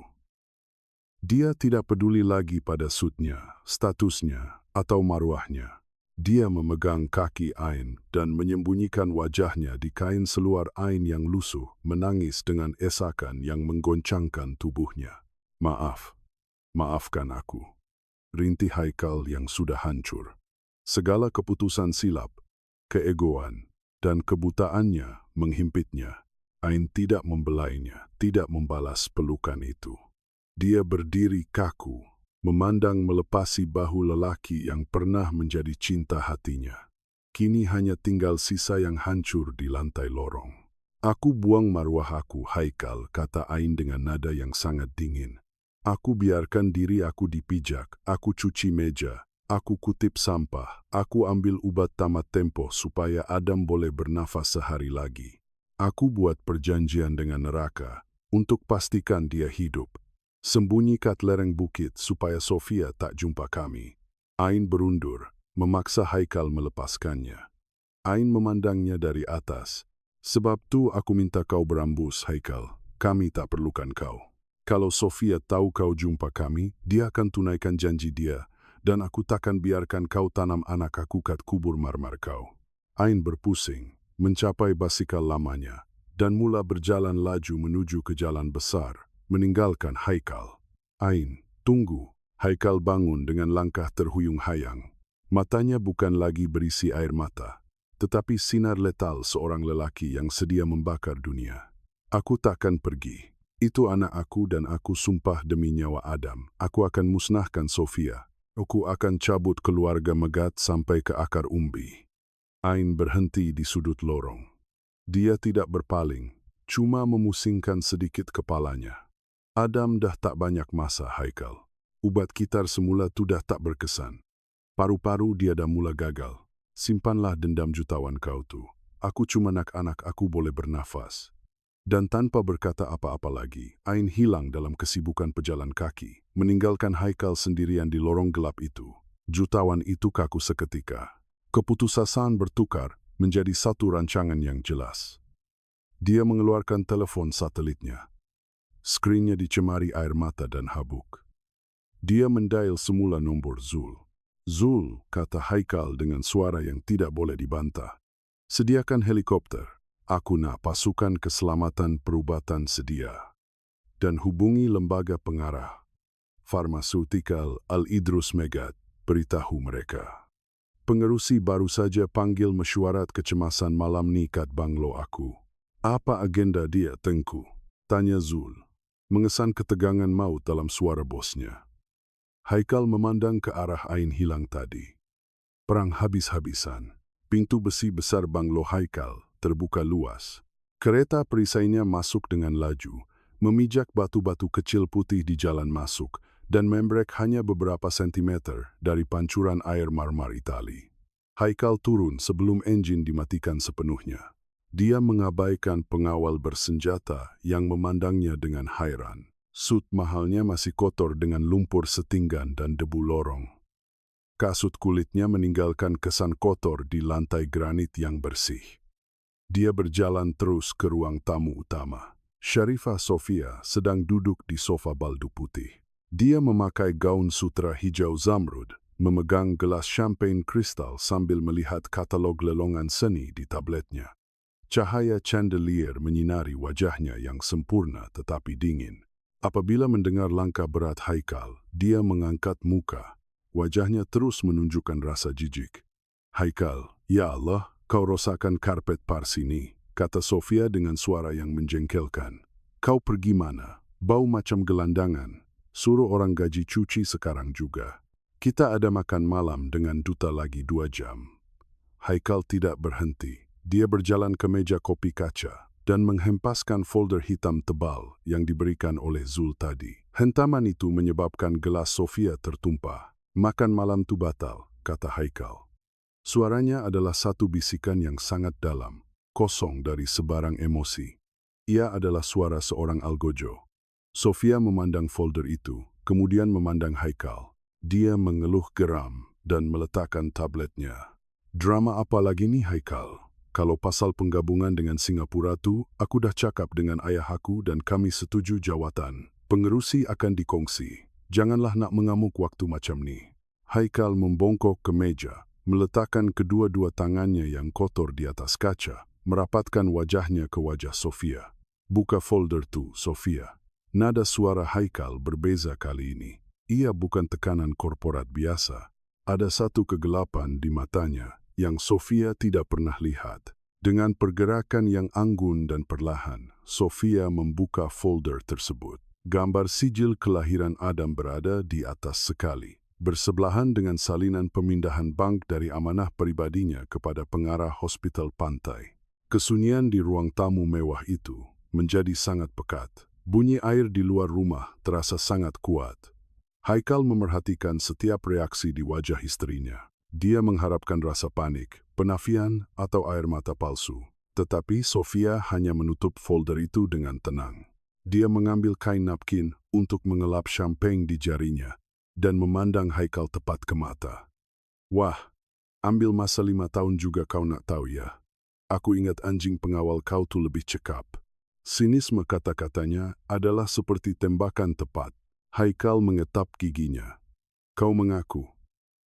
Dia tidak peduli lagi pada sutnya, statusnya, atau maruahnya. Dia memegang kaki Ain dan menyembunyikan wajahnya di kain seluar Ain yang lusuh, menangis dengan esakan yang menggoncangkan tubuhnya. Maafkan aku. Rintih Haikal yang sudah hancur. Segala keputusan silap, keegoan, dan kebutaannya menghimpitnya. Ain tidak membelainya, tidak membalas pelukan itu. Dia berdiri kaku, memandang melepasi bahu lelaki yang pernah menjadi cinta hatinya. Kini hanya tinggal sisa yang hancur di lantai lorong. Aku buang maruah aku, Haikal, kata Ain dengan nada yang sangat dingin. Aku biarkan diri aku dipijak, aku cuci meja, aku kutip sampah, aku ambil ubat tamat tempo supaya Adam boleh bernafas sehari lagi. Aku buat perjanjian dengan neraka untuk pastikan dia hidup. Sembunyi kat lereng bukit supaya Sofia tak jumpa kami. Ain berundur, memaksa Haikal melepaskannya. Ain memandangnya dari atas. Sebab tu aku minta kau berambus, Haikal. Kami tak perlukan kau. Kalau Sofia tahu kau jumpa kami, dia akan tunaikan janji dia, dan aku takkan biarkan kau tanam anak aku kat kubur marmar kau. Ain berpusing, mencapai basikal lamanya, dan mula berjalan laju menuju ke jalan besar, meninggalkan Haikal. Ain, tunggu. Haikal bangun dengan langkah terhuyung-hayang. Matanya bukan lagi berisi air mata, tetapi sinar letal seorang lelaki yang sedia membakar dunia. Aku takkan pergi. Itu anak aku dan aku sumpah demi nyawa Adam. Aku akan musnahkan Sofia. Aku akan cabut keluarga Megat sampai ke akar umbi. Ain berhenti di sudut lorong. Dia tidak berpaling, cuma memusingkan sedikit kepalanya. Adam dah tak banyak masa, Haikal. Ubat kitar semula tu dah tak berkesan. Paru-paru dia dah mula gagal. Simpanlah dendam jutawan kau tu. Aku cuma nak anak aku boleh bernafas. Dan tanpa berkata apa-apa lagi, Ain hilang dalam kesibukan pejalan kaki, meninggalkan Haikal sendirian di lorong gelap itu. Jutawan itu kaku seketika. Keputusasaan bertukar menjadi satu rancangan yang jelas. Dia mengeluarkan telepon satelitnya. Skrinnya dicemari air mata dan habuk. Dia mendial semula nombor Zul. Zul, kata Haikal dengan suara yang tidak boleh dibantah. Sediakan helikopter. Aku nak pasukan keselamatan perubatan sedia. Dan hubungi lembaga pengarah. Farmaseutikal Al-Idrus Megat, beritahu mereka. Pengerusi baru saja panggil mesyuarat kecemasan malam ni kat banglo aku. Apa agenda dia, Tengku? Tanya Zul, mengesan ketegangan maut dalam suara bosnya. Haikal memandang ke arah Ain hilang tadi. Perang habis-habisan. Pintu besi besar banglo Haikal terbuka luas. Kereta perisainya masuk dengan laju, memijak batu-batu kecil putih di jalan masuk, dan membrek hanya beberapa sentimeter dari pancuran air marmar Itali. Haikal turun sebelum enjin dimatikan sepenuhnya. Dia mengabaikan pengawal bersenjata yang memandangnya dengan hairan. Sut mahalnya masih kotor dengan lumpur setinggan dan debu lorong. Kasut kulitnya meninggalkan kesan kotor di lantai granit yang bersih. Dia berjalan terus ke ruang tamu utama. Sharifah Sofia sedang duduk di sofa baldu putih. Dia memakai gaun sutra hijau zamrud, memegang gelas champagne kristal sambil melihat katalog lelongan seni di tabletnya. Cahaya chandelier menyinari wajahnya yang sempurna tetapi dingin. Apabila mendengar langkah berat Haikal, dia mengangkat muka. Wajahnya terus menunjukkan rasa jijik. "Haikal, ya Allah, kau rosakkan karpet pars ini," kata Sofia dengan suara yang menjengkelkan. "Kau pergi mana? Bau macam gelandangan. Suruh orang gaji cuci sekarang juga. Kita ada makan malam dengan duta lagi 2 jam. Haikal tidak berhenti. Dia berjalan ke meja kopi kaca dan menghempaskan folder hitam tebal yang diberikan oleh Zul tadi. Hentaman itu menyebabkan gelas Sofia tertumpah. "Makan malam tu batal," kata Haikal. Suaranya adalah satu bisikan yang sangat dalam, kosong dari sebarang emosi. Ia adalah suara seorang algojo. Sofia memandang folder itu, kemudian memandang Haikal. Dia mengeluh geram dan meletakkan tabletnya. "Drama apa lagi nih, Haikal? Kalau pasal penggabungan dengan Singapura tu, aku dah cakap dengan ayah aku dan kami setuju jawatan. Pengerusi akan dikongsi. Janganlah nak mengamuk waktu macam ni." Haikal membongkok ke meja, meletakkan kedua-dua tangannya yang kotor di atas kaca, merapatkan wajahnya ke wajah Sofia. "Buka folder tu, Sofia." Nada suara Haikal berbeza kali ini. Ia bukan tekanan korporat biasa. Ada satu kegelapan di matanya yang Sofia tidak pernah lihat. Dengan pergerakan yang anggun dan perlahan, Sofia membuka folder tersebut. Gambar sijil kelahiran Adam berada di atas sekali, bersebelahan dengan salinan pemindahan bank dari amanah pribadinya kepada pengarah hospital pantai. Kesunyian di ruang tamu mewah itu menjadi sangat pekat. Bunyi air di luar rumah terasa sangat kuat. Haikal memerhatikan setiap reaksi di wajah istrinya. Dia mengharapkan rasa panik, penafian, atau air mata palsu. Tetapi Sofia hanya menutup folder itu dengan tenang. Dia mengambil kain napkin untuk mengelap champagne di jarinya dan memandang Haikal tepat ke mata. "Wah, ambil masa 5 tahun juga kau nak tahu ya. Aku ingat anjing pengawal kau tu lebih cekap." Sinisme kata-katanya adalah seperti tembakan tepat. Haikal mengetap giginya. "Kau mengaku."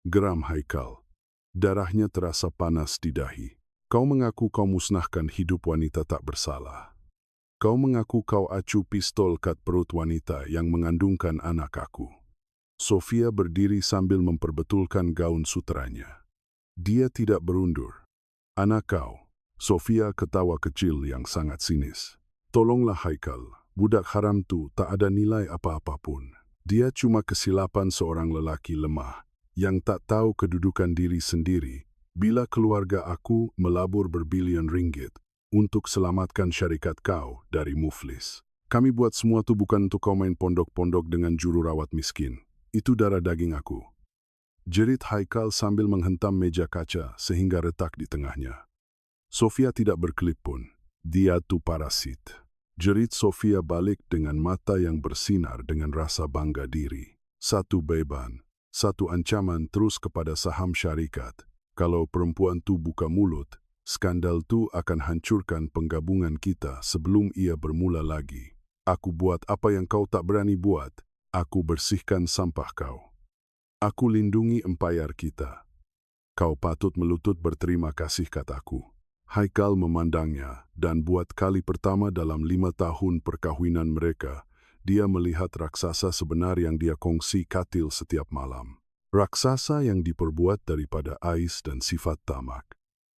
Geram Haikal. Darahnya terasa panas di dahi. "Kau mengaku kau musnahkan hidup wanita tak bersalah. Kau mengaku kau acu pistol kat perut wanita yang mengandungkan anak aku." Sofia berdiri sambil memperbetulkan gaun sutranya. Dia tidak berundur. "Anak kau." Sofia ketawa kecil yang sangat sinis. "Tolonglah Haikal, budak haram tu tak ada nilai apa-apa pun. Dia cuma kesilapan seorang lelaki lemah yang tak tahu kedudukan diri sendiri bila keluarga aku melabur berbilion ringgit untuk selamatkan syarikat kau dari muflis. Kami buat semua tu bukan untuk kau main pondok-pondok dengan juru rawat miskin. Itu darah daging aku." Jerit Haikal sambil menghentam meja kaca sehingga retak di tengahnya. Sofia tidak berkelip pun. "Dia tu parasit." Jerit Sofia balik dengan mata yang bersinar dengan rasa bangga diri. Satu beban, satu ancaman terus kepada saham syarikat. Kalau perempuan tu buka mulut, skandal tu akan hancurkan penggabungan kita sebelum ia bermula lagi. "Aku buat apa yang kau tak berani buat. Aku bersihkan sampah kau. Aku lindungi empayar kita. Kau patut melutut berterima kasih," kataku. Haikal memandangnya, dan buat kali pertama dalam 5 tahun perkahwinan mereka, dia melihat raksasa sebenar yang dia kongsi katil setiap malam. Raksasa yang diperbuat daripada ais dan sifat tamak.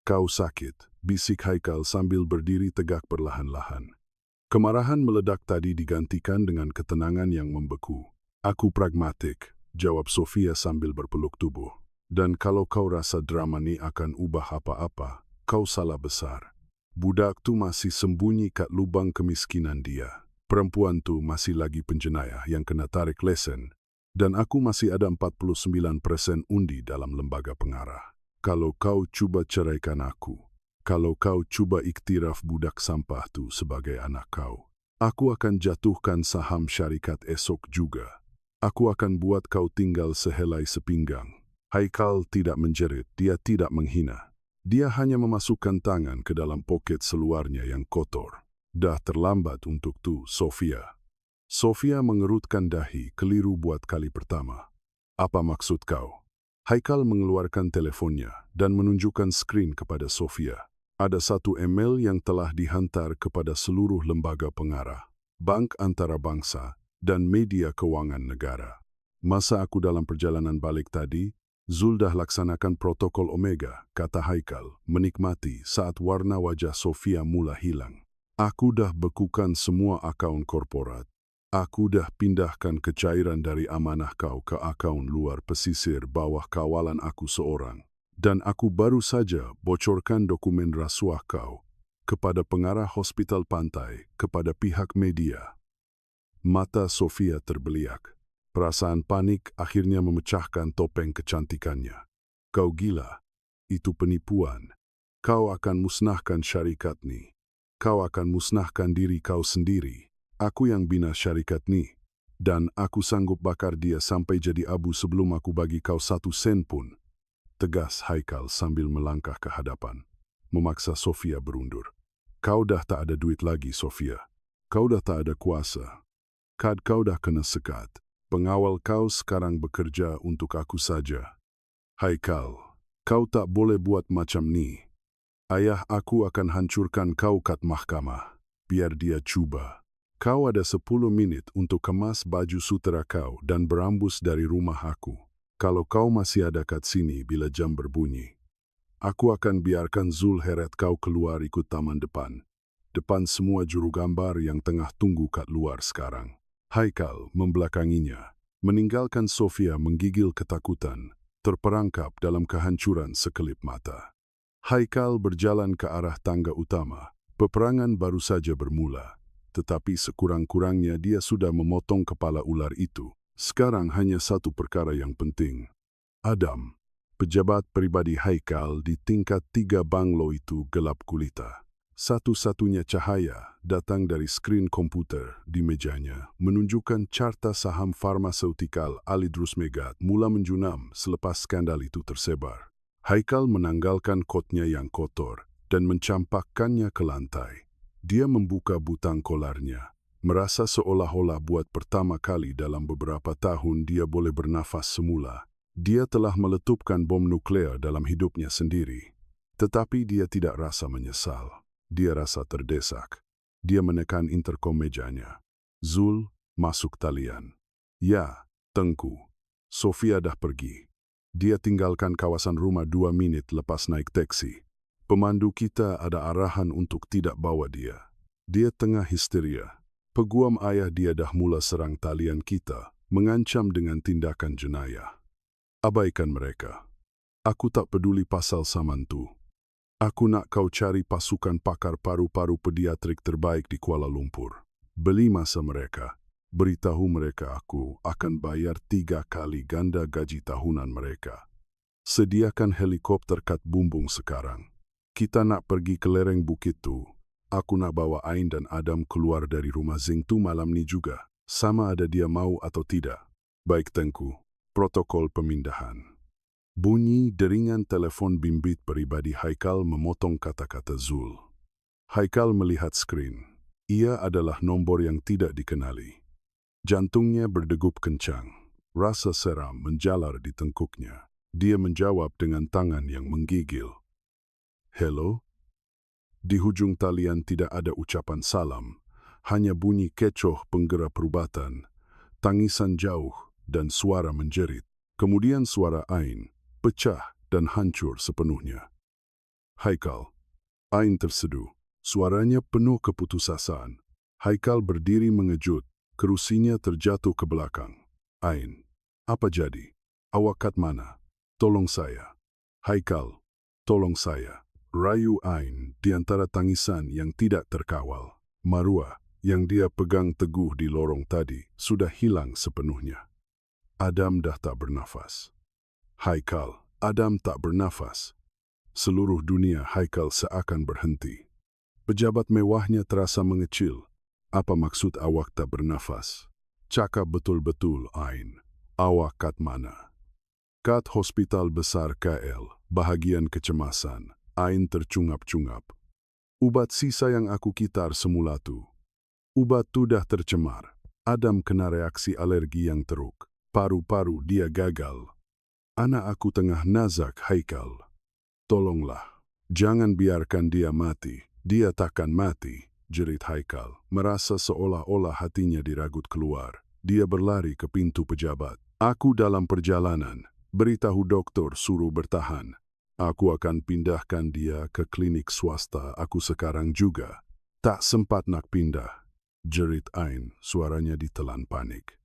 "Kau sakit," bisik Haikal sambil berdiri tegak perlahan-lahan. Kemarahan meledak tadi digantikan dengan ketenangan yang membeku. "Aku pragmatik," jawab Sofia sambil berpeluk tubuh. "Dan kalau kau rasa drama ni akan ubah apa-apa, kau salah besar. Budak tu masih sembunyi kat lubang kemiskinan dia. Perempuan tu masih lagi penjenayah yang kena tarik lesen. Dan aku masih ada 49% undi dalam lembaga pengarah. Kalau kau cuba ceraikan aku, kalau kau cuba iktiraf budak sampah tu sebagai anak kau, aku akan jatuhkan saham syarikat esok juga. Aku akan buat kau tinggal sehelai sepinggang." Haikal tidak menjerit, dia tidak menghina. Dia hanya memasukkan tangan ke dalam poket seluarnya yang kotor. Dah terlambat untuk tu, Sofia. Sofia mengerutkan dahi, keliru buat kali pertama. Apa maksud kau? Haikal mengeluarkan teleponnya dan menunjukkan skrin kepada Sofia. Ada satu email yang telah dihantar kepada seluruh lembaga pengarah, bank antarabangsa, dan media keuangan negara. Masa aku dalam perjalanan balik tadi, Zul dah laksanakan protokol Omega, kata Haikal, menikmati saat warna wajah Sofia mula hilang. Aku dah bekukan semua akaun korporat. Aku dah pindahkan kecairan dari amanah kau ke akaun luar pesisir bawah kawalan aku seorang. Dan aku baru saja bocorkan dokumen rasuah kau kepada pengarah hospital pantai, kepada pihak media. Mata Sofia terbeliak. Perasaan panik akhirnya memecahkan topeng kecantikannya. Kau gila. Itu penipuan. Kau akan musnahkan syarikat ni. Kau akan musnahkan diri kau sendiri. Aku yang bina syarikat ni, dan aku sanggup bakar dia sampai jadi abu sebelum aku bagi kau 1 sen pun. Tegas Haikal sambil melangkah ke hadapan, memaksa Sofia berundur. Kau dah tak ada duit lagi, Sofia. Kau dah tak ada kuasa. Kad kau dah kena sekat. Pengawal kau sekarang bekerja untuk aku saja. Haikal, kau tak boleh buat macam ni. Ayah aku akan hancurkan kau kat mahkamah. Biar dia cuba. Kau ada 10 minit untuk kemas baju sutera kau dan berambus dari rumah aku. Kalau kau masih ada kat sini bila jam berbunyi, aku akan biarkan Zul heret kau keluar ikut taman depan. Depan semua juru gambar yang tengah tunggu kat luar sekarang. Haikal membelakanginya, meninggalkan Sofia menggigil ketakutan, terperangkap dalam kehancuran sekelip mata. Haikal berjalan ke arah tangga utama. Peperangan baru saja bermula. Tetapi sekurang-kurangnya dia sudah memotong kepala ular itu. Sekarang hanya satu perkara yang penting. Adam, pejabat pribadi Haikal di tingkat 3 banglo itu gelap gulita. Satu-satunya cahaya datang dari skrin komputer di mejanya, menunjukkan carta saham farmaseutikal Alidrus Megat mula menjunam selepas skandal itu tersebar. Haikal menanggalkan kotnya yang kotor dan mencampakkannya ke lantai. Dia membuka butang kolarnya, merasa seolah-olah buat pertama kali dalam beberapa tahun dia boleh bernafas semula. Dia telah meletupkan bom nuklear dalam hidupnya sendiri. Tetapi dia tidak rasa menyesal. Dia rasa terdesak. Dia menekan interkom mejanya. Zul, masuk talian. Ya, Tengku. Sofia dah pergi. Dia tinggalkan kawasan rumah 2 menit lepas naik teksi. Pemandu kita ada arahan untuk tidak bawa dia. Dia tengah histeria. Peguam ayah dia dah mula serang talian kita, mengancam dengan tindakan jenayah. Abaikan mereka. Aku tak peduli pasal saman tu. Aku nak kau cari pasukan pakar paru-paru pediatrik terbaik di Kuala Lumpur. Beli masa mereka. Beritahu mereka aku akan bayar 3 kali ganda gaji tahunan mereka. Sediakan helikopter kat Bumbung sekarang. Kita nak pergi ke lereng bukit tu. Aku nak bawa Ain dan Adam keluar dari rumah Zing tu malam ni juga. Sama ada dia mau atau tidak. Baik Tengku. Protokol pemindahan. Bunyi deringan telefon bimbit pribadi Haikal memotong kata-kata Zul. Haikal melihat skrin. Ia adalah nombor yang tidak dikenali. Jantungnya berdegup kencang. Rasa seram menjalar di tengkuknya. Dia menjawab dengan tangan yang menggigil. Hello? Di hujung talian tidak ada ucapan salam, hanya bunyi kecoh penggera perubatan, tangisan jauh dan suara menjerit. Kemudian suara Ain, pecah dan hancur sepenuhnya. Haikal. Ain terseduh. Suaranya penuh keputusasaan. Haikal berdiri mengejut, kerusinya terjatuh ke belakang. Ain. Apa jadi? Awak kat mana? Tolong saya. Haikal. Tolong saya. Rayu Ain di antara tangisan yang tidak terkawal. Marwah yang dia pegang teguh di lorong tadi sudah hilang sepenuhnya. Adam dah tak bernafas. Haikal, Adam tak bernafas. Seluruh dunia Haikal seakan berhenti. Pejabat mewahnya terasa mengecil. Apa maksud awak tak bernafas? Cakap betul-betul Ain. Awak kat mana? Kat Hospital Besar KL, bahagian kecemasan. Ain tercungap-cungap. Ubat sisa yang aku kitar semula tu. Ubat tu dah tercemar. Adam kena reaksi alergi yang teruk. Paru-paru dia gagal. Anak aku tengah nazak, Haikal. Tolonglah. Jangan biarkan dia mati. Dia takkan mati, jerit Haikal. Merasa seolah-olah hatinya diragut keluar. Dia berlari ke pintu pejabat. Aku dalam perjalanan. Beritahu doktor suruh bertahan. Aku akan pindahkan dia ke klinik swasta aku sekarang juga. Tak sempat nak pindah, jerit Ain, suaranya ditelan panik.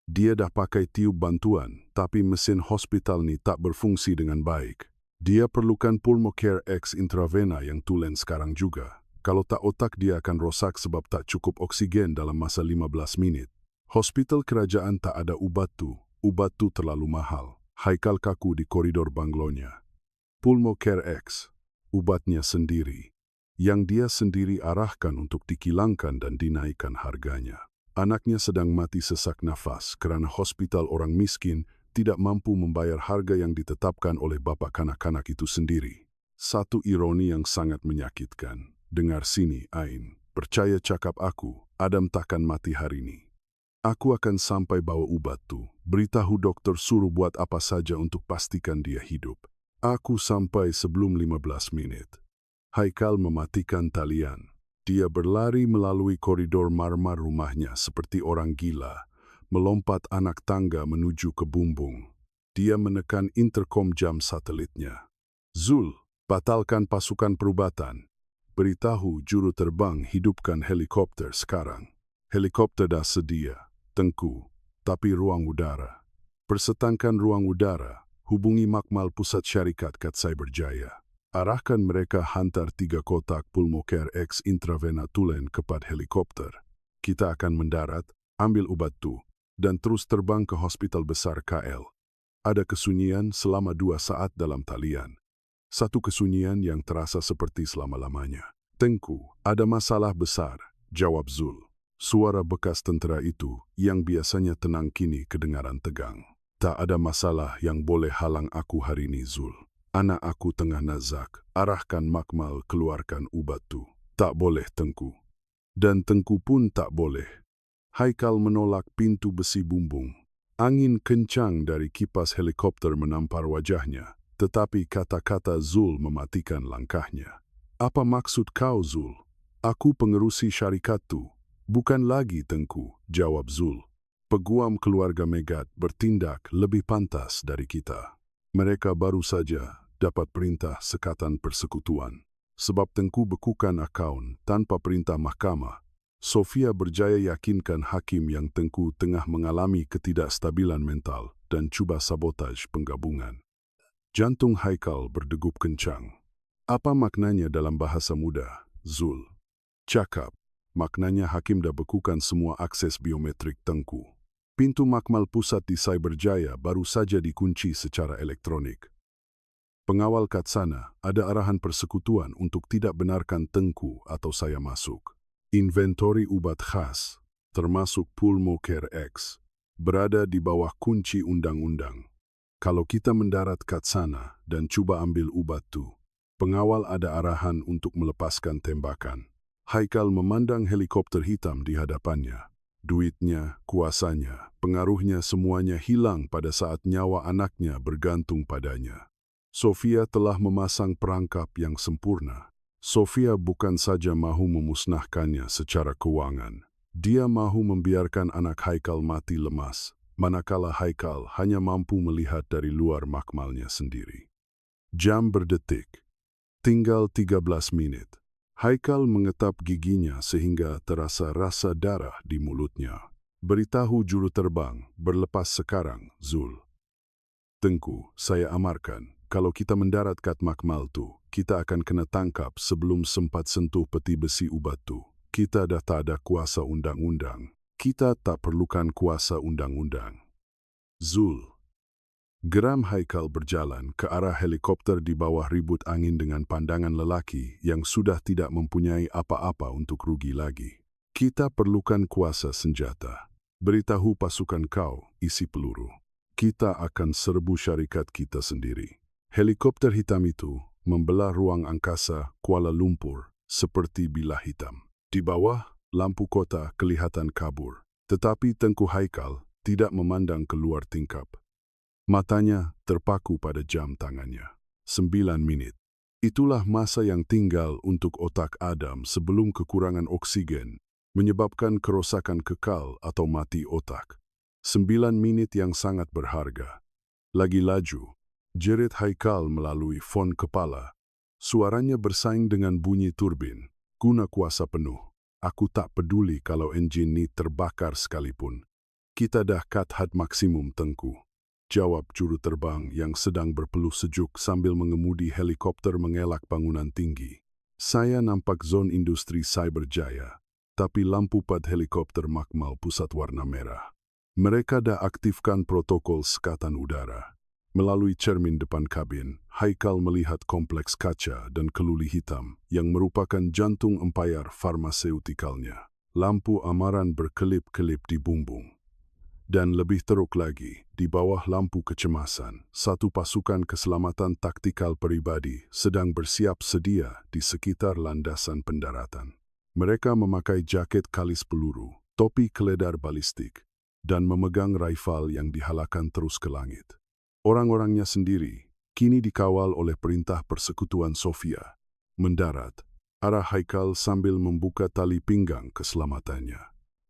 Dia dah pakai tiub bantuan, tapi mesin hospital ni tak berfungsi dengan baik. Dia perlukan Pulmocare X intravena yang tulen sekarang juga. Kalau tak otak dia akan rosak sebab tak cukup oksigen dalam masa 15 minit. Hospital kerajaan tak ada ubat tu terlalu mahal. Haikal kaku di koridor banglonya. Pulmocare X, ubatnya sendiri, yang dia sendiri arahkan untuk dikilangkan dan dinaikkan harganya. Anaknya sedang mati sesak nafas kerana hospital orang miskin tidak mampu membayar harga yang ditetapkan oleh bapa kanak-kanak itu sendiri. Satu ironi yang sangat menyakitkan. Dengar sini, Ain. Percaya cakap aku, Adam takkan mati hari ini. Aku akan sampai bawa ubat tu. Beritahu doktor suruh buat apa saja untuk pastikan dia hidup. Aku sampai sebelum 15 menit. Haikal mematikan talian. Dia berlari melalui koridor marmar rumahnya seperti orang gila, melompat anak tangga menuju ke bumbung. Dia menekan interkom jam satelitnya. Zul, batalkan pasukan perubatan. Beritahu juru terbang hidupkan helikopter sekarang. Helikopter dah sedia, Tengku, tapi ruang udara. Persetangkan ruang udara. Hubungi Makmal Pusat Syarikat Kat Cyberjaya. Arahkan mereka hantar 3 kotak Pulmocare X intravena tulen kepada helikopter. Kita akan mendarat, ambil ubat tu, dan terus terbang ke hospital besar KL. Ada kesunyian selama 2 saat dalam talian. Satu kesunyian yang terasa seperti selama-lamanya. Tengku, ada masalah besar, jawab Zul. Suara bekas tentera itu yang biasanya tenang kini kedengaran tegang. Tak ada masalah yang boleh halang aku hari ini, Zul. Anak aku tengah nazak. Arahkan Makmal keluarkan ubat tu. Tak boleh, Tengku. Dan Tengku pun tak boleh. Haikal menolak pintu besi bumbung. Angin kencang dari kipas helikopter menampar wajahnya. Tetapi kata-kata Zul mematikan langkahnya. Apa maksud kau, Zul? Aku pengerusi syarikat tu. Bukan lagi, Tengku, jawab Zul. Peguam keluarga Megat bertindak lebih pantas dari kita. Mereka baru saja dapat perintah sekatan persekutuan. Sebab Tengku bekukan akaun tanpa perintah mahkamah, Sofia berjaya yakinkan hakim yang Tengku tengah mengalami ketidakstabilan mental dan cuba sabotaj penggabungan. Jantung Haikal berdegup kencang. Apa maknanya dalam bahasa muda, Zul? Cakap, maknanya hakim dah bekukan semua akses biometrik Tengku. Pintu Makmal Pusat di Cyberjaya baru saja dikunci secara elektronik. Pengawal kat sana ada arahan persekutuan untuk tidak benarkan Tengku atau saya masuk. Inventori ubat khas, termasuk Pulmocare X, berada di bawah kunci undang-undang. Kalau kita mendarat kat sana dan cuba ambil ubat tu, pengawal ada arahan untuk melepaskan tembakan. Haikal memandang helikopter hitam di hadapannya. Duitnya, kuasanya, pengaruhnya semuanya hilang pada saat nyawa anaknya bergantung padanya. Sofia telah memasang perangkap yang sempurna. Sofia bukan saja mahu memusnahkannya secara keuangan. Dia mahu membiarkan anak Haikal mati lemas, manakala Haikal hanya mampu melihat dari luar makmalnya sendiri. Jam berdetik. Tinggal 13 menit. Haikal mengetap giginya sehingga terasa rasa darah di mulutnya. Beritahu juru terbang, berlepas sekarang, Zul. Tengku, saya amarkan, kalau kita mendarat kat Makmal tu, kita akan kena tangkap sebelum sempat sentuh peti besi ubat tu. Kita dah tak ada kuasa undang-undang. Kita tak perlukan kuasa undang-undang. Zul. Geram Haikal berjalan ke arah helikopter di bawah ribut angin dengan pandangan lelaki yang sudah tidak mempunyai apa-apa untuk rugi lagi. Kita perlukan kuasa senjata. Beritahu pasukan kau, isi peluru. Kita akan serbu syarikat kita sendiri. Helikopter hitam itu membelah ruang angkasa Kuala Lumpur seperti bilah hitam. Di bawah, lampu kota kelihatan kabur. Tetapi Tengku Haikal tidak memandang keluar tingkap. Matanya terpaku pada jam tangannya. 9 menit. Itulah masa yang tinggal untuk otak Adam sebelum kekurangan oksigen menyebabkan kerosakan kekal atau mati otak. 9 menit yang sangat berharga. Lagi laju, jerit Haikal melalui fon kepala. Suaranya bersaing dengan bunyi turbin. Guna kuasa penuh. Aku tak peduli kalau enjin ni terbakar sekalipun. Kita dah cut had maksimum, Tengku. Jawab juru terbang yang sedang berpeluh sejuk sambil mengemudi helikopter mengelak bangunan tinggi. Saya nampak zon industri Cyberjaya, tapi lampu pad helikopter Makmal pusat warna merah. Mereka dah aktifkan protokol sekatan udara. Melalui cermin depan kabin, Haikal melihat kompleks kaca dan keluli hitam yang merupakan jantung empayar farmaseutikalnya. Lampu amaran berkelip-kelip di bumbung. Dan lebih teruk lagi, di bawah lampu kecemasan, satu pasukan keselamatan taktikal pribadi sedang bersiap sedia di sekitar landasan pendaratan. Mereka memakai jaket kalis peluru, topi keledar balistik, dan memegang rifle yang dihalakan terus ke langit. Orang-orangnya sendiri kini dikawal oleh perintah Persekutuan Sofia. Mendarat, arah Haikal sambil membuka tali pinggang keselamatannya.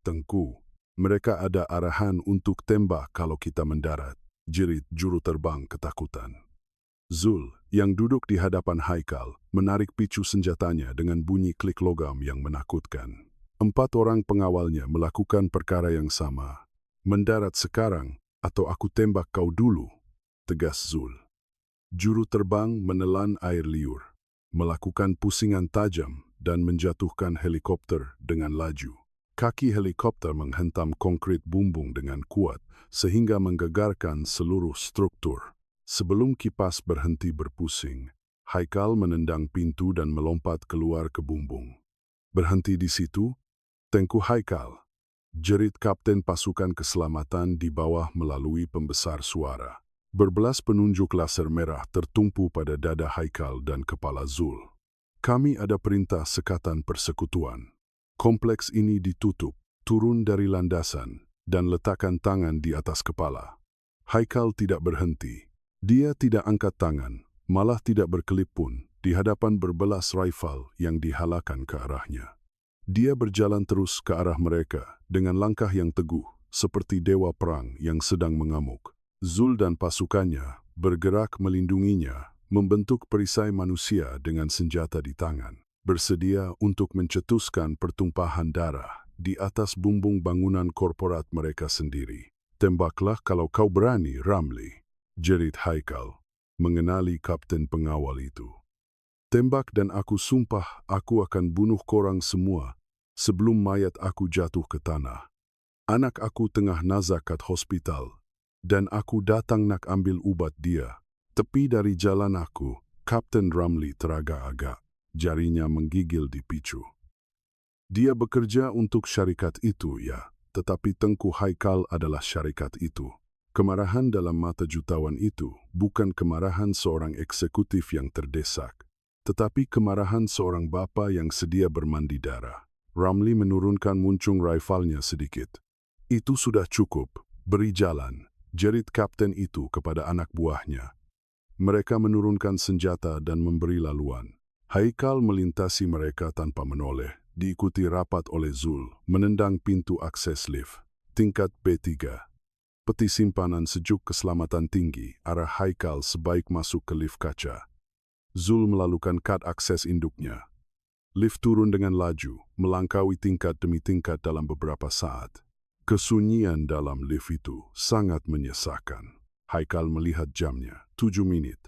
Tengku, mereka ada arahan untuk tembak kalau kita mendarat, jerit juru terbang ketakutan. Zul, yang duduk di hadapan Haikal, menarik picu senjatanya dengan bunyi klik logam yang menakutkan. 4 orang pengawalnya melakukan perkara yang sama. Mendarat sekarang, atau aku tembak kau dulu, tegas Zul. Juru terbang menelan air liur, melakukan pusingan tajam dan menjatuhkan helikopter dengan laju. Kaki helikopter menghentam konkrit bumbung dengan kuat sehingga menggegarkan seluruh struktur. Sebelum kipas berhenti berpusing, Haikal menendang pintu dan melompat keluar ke bumbung. Berhenti di situ, Tengku Haikal, jerit Kapten Pasukan Keselamatan di bawah melalui pembesar suara. Berbelas penunjuk laser merah tertumpu pada dada Haikal dan kepala Zul. Kami ada perintah sekatan persekutuan. Kompleks ini ditutup, turun dari landasan, dan letakkan tangan di atas kepala. Haikal tidak berhenti. Dia tidak angkat tangan, malah tidak berkelip pun, di hadapan berbelas rifle yang dihalakan ke arahnya. Dia berjalan terus ke arah mereka dengan langkah yang teguh, seperti dewa perang yang sedang mengamuk. Zul dan pasukannya bergerak melindunginya, membentuk perisai manusia dengan senjata di tangan, bersedia untuk mencetuskan pertumpahan darah di atas bumbung bangunan korporat mereka sendiri. Tembaklah kalau kau berani, Ramli, jerit Haikal, mengenali kapten pengawal itu. Tembak dan aku sumpah aku akan bunuh korang semua sebelum mayat aku jatuh ke tanah. Anak aku tengah nazak kat hospital, dan aku datang nak ambil ubat dia. Tepi dari jalan aku, Kapten Ramli teragak-agak, jarinya menggigil di picu. Dia bekerja untuk syarikat itu, ya, tetapi Tengku Haikal adalah syarikat itu. Kemarahan dalam mata jutawan itu bukan kemarahan seorang eksekutif yang terdesak, tetapi kemarahan seorang bapa yang sedia bermandi darah. Ramli menurunkan muncung rifle-nya sedikit. Itu sudah cukup, beri jalan, jerit kapten itu kepada anak buahnya. Mereka menurunkan senjata dan memberi laluan. Haikal melintasi mereka tanpa menoleh, diikuti rapat oleh Zul, menendang pintu akses lift. Tingkat B3. Peti simpanan sejuk keselamatan tinggi, arah Haikal sebaik masuk ke lift kaca. Zul melakukan kad akses induknya. Lift turun dengan laju, melangkaui tingkat demi tingkat dalam beberapa saat. Kesunyian dalam lift itu sangat menyesakan. Haikal melihat jamnya, 7 menit.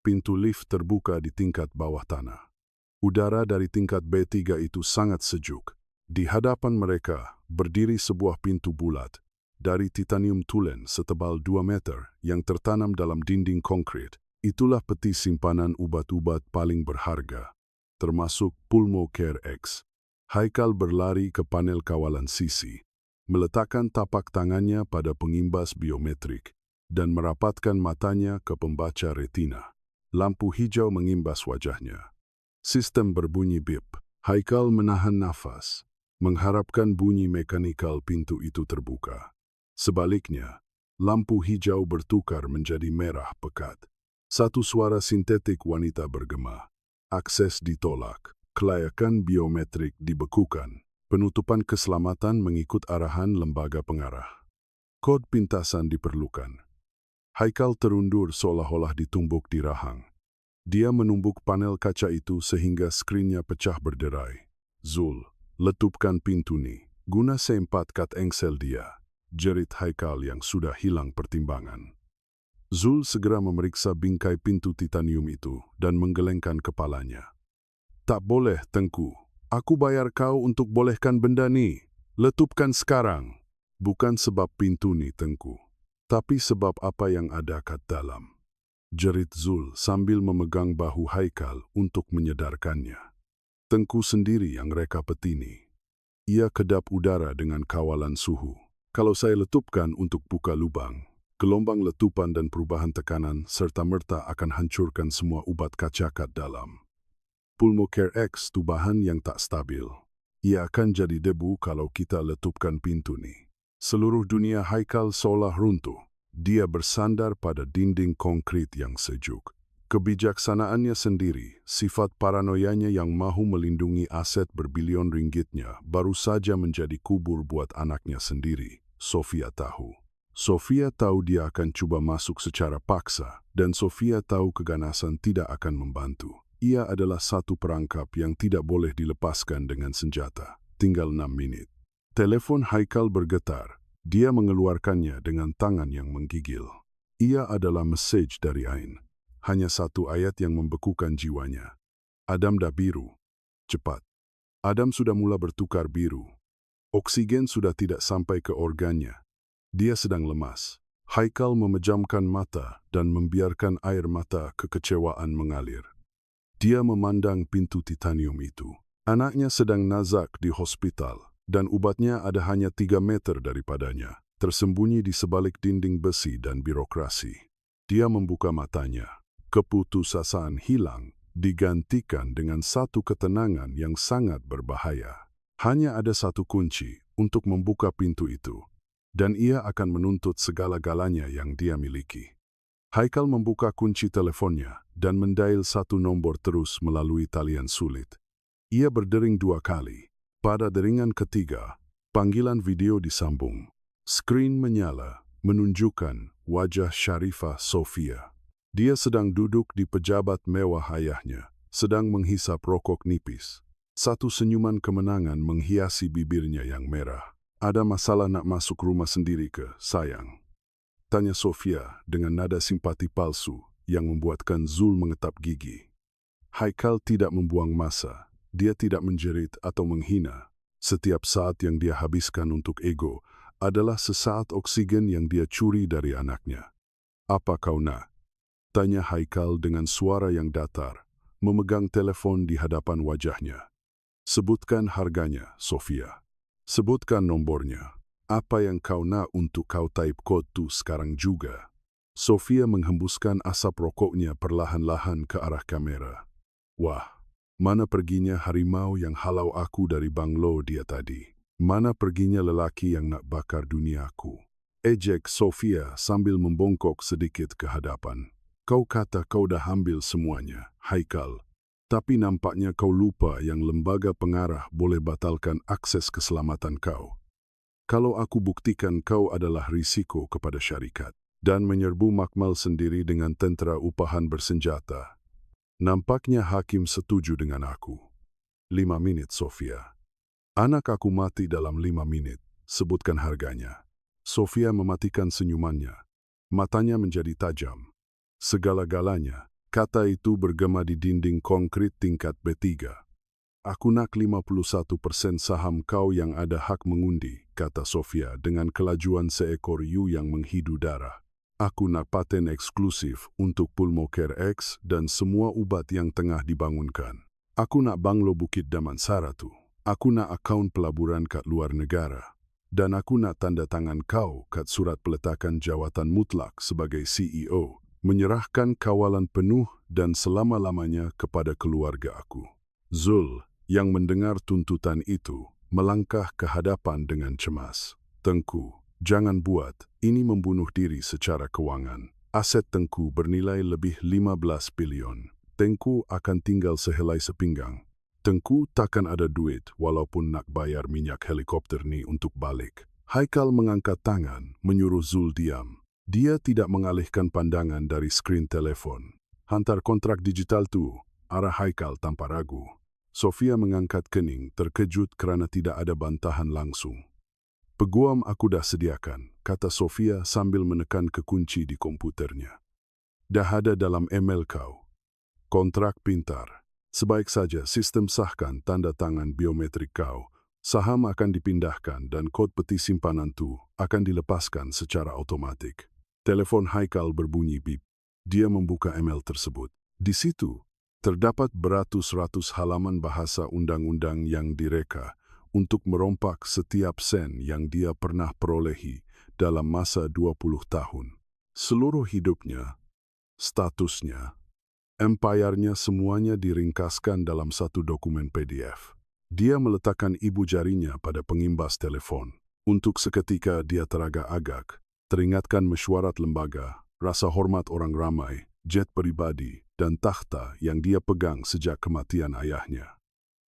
Pintu lift terbuka di tingkat bawah tanah. Udara dari tingkat B3 itu sangat sejuk. Di hadapan mereka berdiri sebuah pintu bulat dari titanium tulen setebal 2 meter yang tertanam dalam dinding konkrit. Itulah peti simpanan ubat-ubat paling berharga, termasuk Pulmocare X. Haikal berlari ke panel kawalan sisi, meletakkan tapak tangannya pada pengimbas biometrik, dan merapatkan matanya ke pembaca retina. Lampu hijau mengimbas wajahnya. Sistem berbunyi bip. Haikal menahan nafas, mengharapkan bunyi mekanikal pintu itu terbuka. Sebaliknya, lampu hijau bertukar menjadi merah pekat. Satu suara sintetik wanita bergema. Akses ditolak, kelayakan biometrik dibekukan, penutupan keselamatan mengikut arahan lembaga pengarah. Kod pintasan diperlukan. Haikal terundur seolah-olah ditumbuk di rahang. Dia menumbuk panel kaca itu sehingga skrinnya pecah berderai. Zul, letupkan pintu ni. Guna seempat kat engsel dia. Jerit Haikal yang sudah hilang pertimbangan. Zul segera memeriksa bingkai pintu titanium itu dan menggelengkan kepalanya. Tak boleh, Tengku. Aku bayar kau untuk bolehkan benda ni. Letupkan sekarang. Bukan sebab pintu ni, Tengku. Tapi sebab apa yang ada kat dalam. Jerit Zul sambil memegang bahu Haikal untuk menyedarkannya. Tengku sendiri yang reka petini. Ia kedap udara dengan kawalan suhu. Kalau saya letupkan untuk buka lubang, gelombang letupan dan perubahan tekanan serta-merta akan hancurkan semua ubat kaca kat dalam. Pulmocare X tu bahan yang tak stabil. Ia akan jadi debu kalau kita letupkan pintu ni. Seluruh dunia Haikal seolah runtuh. Dia bersandar pada dinding konkrit yang sejuk. Kebijaksanaannya sendiri, sifat paranoianya yang mahu melindungi aset berbilion ringgitnya baru saja menjadi kubur buat anaknya sendiri. Sofia tahu. Sofia tahu dia akan cuba masuk secara paksa dan Sofia tahu keganasan tidak akan membantu. Ia adalah satu perangkap yang tidak boleh dilepaskan dengan senjata. Tinggal 6 menit. Telepon Haikal bergetar. Dia mengeluarkannya dengan tangan yang menggigil. Ia adalah mesej dari Ain. Hanya satu ayat yang membekukan jiwanya. Adam dah biru. Cepat. Adam sudah mula bertukar biru. Oksigen sudah tidak sampai ke organnya. Dia sedang lemas. Haikal memejamkan mata dan membiarkan air mata kekecewaan mengalir. Dia memandang pintu titanium itu. Anaknya sedang nazak di hospital. Dan ubatnya ada hanya 3 meter daripadanya, tersembunyi di sebalik dinding besi dan birokrasi. Dia membuka matanya. Keputusasaan hilang, digantikan dengan satu ketenangan yang sangat berbahaya. Hanya ada satu kunci untuk membuka pintu itu, dan ia akan menuntut segala-galanya yang dia miliki. Haikal membuka kunci teleponnya dan mendial satu nombor terus melalui talian sulit. Ia berdering 2 kali. Pada deringan ketiga, panggilan video disambung. Skrin menyala, menunjukkan wajah Syarifah Sofia. Dia sedang duduk di pejabat mewah ayahnya, sedang menghisap rokok nipis. Satu senyuman kemenangan menghiasi bibirnya yang merah. Ada masalah nak masuk rumah sendiri ke, sayang? Tanya Sofia dengan nada simpati palsu yang membuatkan Zul mengetap gigi. Haikal tidak membuang masa. Dia tidak menjerit atau menghina. Setiap saat yang dia habiskan untuk ego adalah sesaat oksigen yang dia curi dari anaknya. Apa kau nak? Tanya Haikal dengan suara yang datar, memegang telepon di hadapan wajahnya. Sebutkan harganya, Sofia. Sebutkan nombornya. Apa yang kau nak untuk kau type kod tu sekarang juga? Sofia menghembuskan asap rokoknya perlahan-lahan ke arah kamera. Wah. Mana perginya harimau yang halau aku dari banglo dia tadi? Mana perginya lelaki yang nak bakar duniaku? Ejek Sofia sambil membongkok sedikit ke hadapan. Kau kata kau dah ambil semuanya, Haikal. Tapi nampaknya kau lupa yang lembaga pengarah boleh batalkan akses keselamatan kau. Kalau aku buktikan kau adalah risiko kepada syarikat dan menyerbu makmal sendiri dengan tentera upahan bersenjata, nampaknya hakim setuju dengan aku. 5 menit, Sofia. Anak aku mati dalam 5 menit. Sebutkan harganya. Sofia mematikan senyumannya. Matanya menjadi tajam. Segala-galanya, kata itu bergema di dinding konkrit tingkat B3. Aku nak 51% saham kau yang ada hak mengundi, kata Sofia dengan kelajuan seekor hiu yang menghidu darah. Aku nak paten eksklusif untuk Pulmocare X dan semua ubat yang tengah dibangunkan. Aku nak banglo Bukit Damansara tu. Aku nak akaun pelaburan kat luar negara. Dan aku nak tanda tangan kau kat surat peletakan jawatan mutlak sebagai CEO, menyerahkan kawalan penuh dan selama-lamanya kepada keluarga aku. Zul, yang mendengar tuntutan itu, melangkah ke hadapan dengan cemas. Tengku, jangan buat, ini membunuh diri secara kewangan. Aset Tengku bernilai lebih 15 bilion. Tengku akan tinggal sehelai sepinggang. Tengku takkan ada duit walaupun nak bayar minyak helikopter ni untuk balik. Haikal mengangkat tangan, menyuruh Zul diam. Dia tidak mengalihkan pandangan dari skrin telepon. Hantar kontrak digital tu, arah Haikal tanpa ragu. Sofia mengangkat kening, terkejut kerana tidak ada bantahan langsung. Peguam aku dah sediakan, kata Sofia sambil menekan kekunci di komputernya. Dah ada dalam email kau. Kontrak pintar. Sebaik saja sistem sahkan tanda tangan biometrik kau. Saham akan dipindahkan dan kod peti simpanan tu akan dilepaskan secara otomatik. Telepon Haikal berbunyi bip. Dia membuka email tersebut. Di situ, terdapat beratus-ratus halaman bahasa undang-undang yang direka untuk merompak setiap sen yang dia pernah perolehi dalam masa 20 tahun. Seluruh hidupnya, statusnya, empire-nya semuanya diringkaskan dalam satu dokumen PDF. Dia meletakkan ibu jarinya pada pengimbas telepon. Untuk seketika dia teragak-agak, teringatkan mesyuarat lembaga, rasa hormat orang ramai, jet pribadi, dan takhta yang dia pegang sejak kematian ayahnya.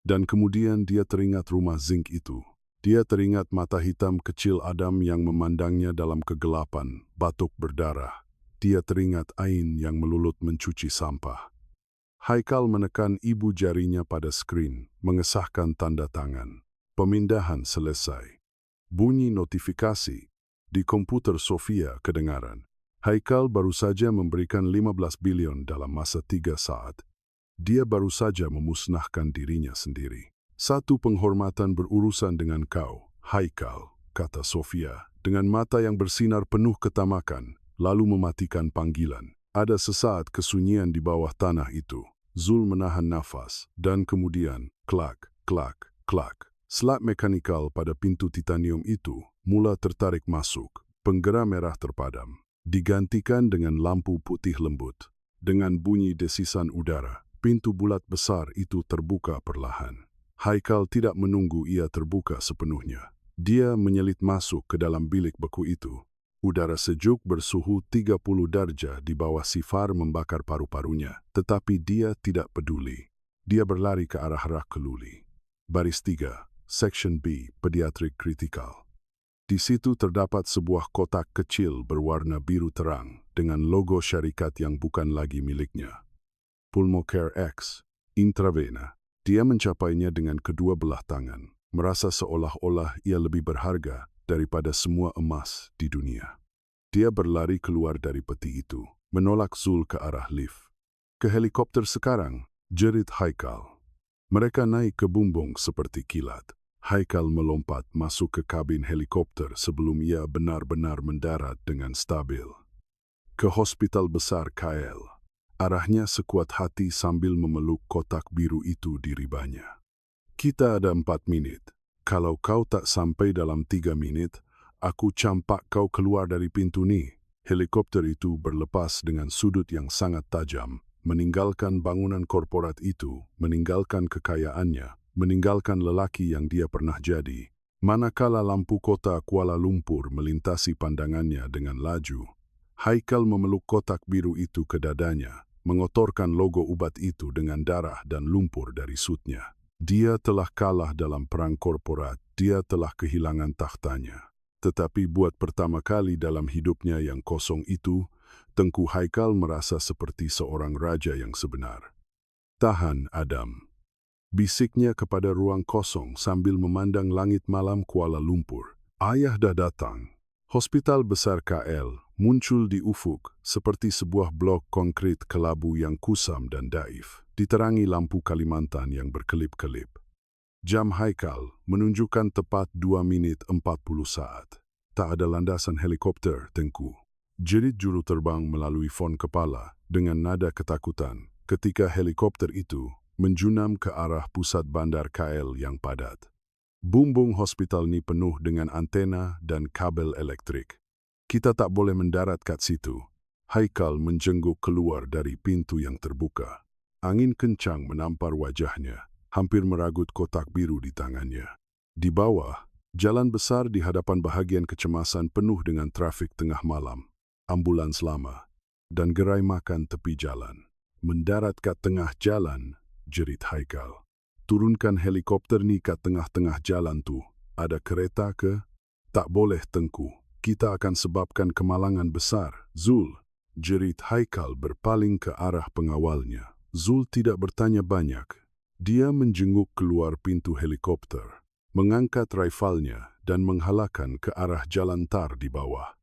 Dan kemudian dia teringat rumah zinc itu. Dia teringat mata hitam kecil Adam yang memandangnya dalam kegelapan, batuk berdarah. Dia teringat Ain yang melulut mencuci sampah. Haikal menekan ibu jarinya pada skrin, mengesahkan tanda tangan. Pemindahan selesai. Bunyi notifikasi. Di komputer Sofia kedengaran. Haikal baru saja memberikan 15 bilion dalam masa 3 saat. Dia baru saja memusnahkan dirinya sendiri. Satu penghormatan berurusan dengan kau, Haikal, kata Sofia, dengan mata yang bersinar penuh ketamakan, lalu mematikan panggilan. Ada sesaat kesunyian di bawah tanah itu. Zul menahan nafas, dan kemudian, klak, klak, klak. Slot mekanikal pada pintu titanium itu mula tertarik masuk. Penggera merah terpadam. Digantikan dengan lampu putih lembut. Dengan bunyi desisan udara, pintu bulat besar itu terbuka perlahan. Haikal tidak menunggu ia terbuka sepenuhnya. Dia menyelit masuk ke dalam bilik beku itu. Udara sejuk bersuhu 30 darjah di bawah sifar membakar paru-parunya, tetapi dia tidak peduli. Dia berlari ke arah rak keluli. Baris 3, Section B, Pediatrik Kritikal. Di situ terdapat sebuah kotak kecil berwarna biru terang dengan logo syarikat yang bukan lagi miliknya. Pulmocare X, intravena. Dia mencapainya dengan kedua belah tangan, merasa seolah-olah ia lebih berharga daripada semua emas di dunia. Dia berlari keluar dari peti itu, menolak Zul ke arah lift. Ke helikopter sekarang, jerit Haikal. Mereka naik ke bumbung seperti kilat. Haikal melompat masuk ke kabin helikopter sebelum ia benar-benar mendarat dengan stabil. Ke hospital besar KL. Arahnya sekuat hati sambil memeluk kotak biru itu di ribanya. Kita ada 4 menit. Kalau kau tak sampai dalam 3 menit, aku campak kau keluar dari pintu ni. Helikopter itu berlepas dengan sudut yang sangat tajam, meninggalkan bangunan korporat itu, meninggalkan kekayaannya, meninggalkan lelaki yang dia pernah jadi. Manakala lampu kota Kuala Lumpur melintasi pandangannya dengan laju, Haikal memeluk kotak biru itu ke dadanya, mengotorkan logo ubat itu dengan darah dan lumpur dari sutnya. Dia telah kalah dalam perang korporat, dia telah kehilangan tahtanya. Tetapi buat pertama kali dalam hidupnya yang kosong itu, Tengku Haikal merasa seperti seorang raja yang sebenar. Tahan, Adam. Bisiknya kepada ruang kosong sambil memandang langit malam Kuala Lumpur. Ayah dah datang. Hospital besar KL muncul di ufuk seperti sebuah blok konkrit kelabu yang kusam dan daif, diterangi lampu Kalimantan yang berkelip-kelip. Jam Haikal menunjukkan tepat 2 menit 40 saat. Tak ada landasan helikopter, Tengku. Jerit juru terbang melalui fon kepala dengan nada ketakutan ketika helikopter itu menjunam ke arah pusat bandar KL yang padat. Bumbung hospital ni penuh dengan antena dan kabel elektrik. Kita tak boleh mendarat kat situ. Haikal menjengguk keluar dari pintu yang terbuka. Angin kencang menampar wajahnya, hampir meragut kotak biru di tangannya. Di bawah, jalan besar di hadapan bahagian kecemasan penuh dengan trafik tengah malam, ambulans lama, dan gerai makan tepi jalan. Mendarat kat tengah jalan, jerit Haikal. Turunkan helikopter ni kat tengah-tengah jalan tu. Ada kereta ke? Tak boleh, Tengku. Kita akan sebabkan kemalangan besar. Zul, jerit Haikal berpaling ke arah pengawalnya. Zul tidak bertanya banyak. Dia menjenguk keluar pintu helikopter, mengangkat rifalnya dan menghalakkan ke arah jalan tar di bawah.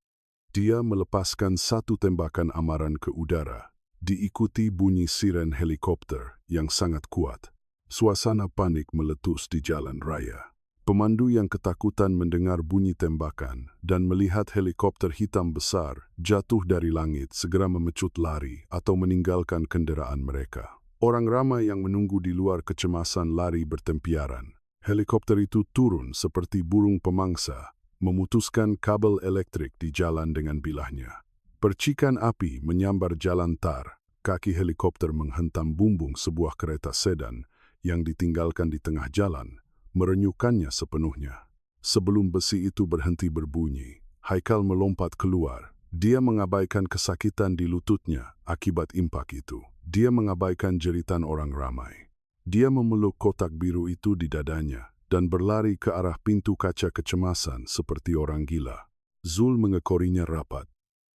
Dia melepaskan satu tembakan amaran ke udara, diikuti bunyi siren helikopter yang sangat kuat. Suasana panik meletus di jalan raya. Pemandu yang ketakutan mendengar bunyi tembakan dan melihat helikopter hitam besar jatuh dari langit segera memecut lari atau meninggalkan kendaraan mereka. Orang ramai yang menunggu di luar kecemasan lari bertempiaran. Helikopter itu turun seperti burung pemangsa, memutuskan kabel elektrik di jalan dengan bilahnya. Percikan api menyambar jalan tar. Kaki helikopter menghentam bumbung sebuah kereta sedan yang ditinggalkan di tengah jalan, merenyukannya sepenuhnya. Sebelum besi itu berhenti berbunyi, Haikal melompat keluar. Dia mengabaikan kesakitan di lututnya akibat impak itu. Dia mengabaikan jeritan orang ramai. Dia memeluk kotak biru itu di dadanya dan berlari ke arah pintu kaca kecemasan seperti orang gila. Zul mengekorinya rapat,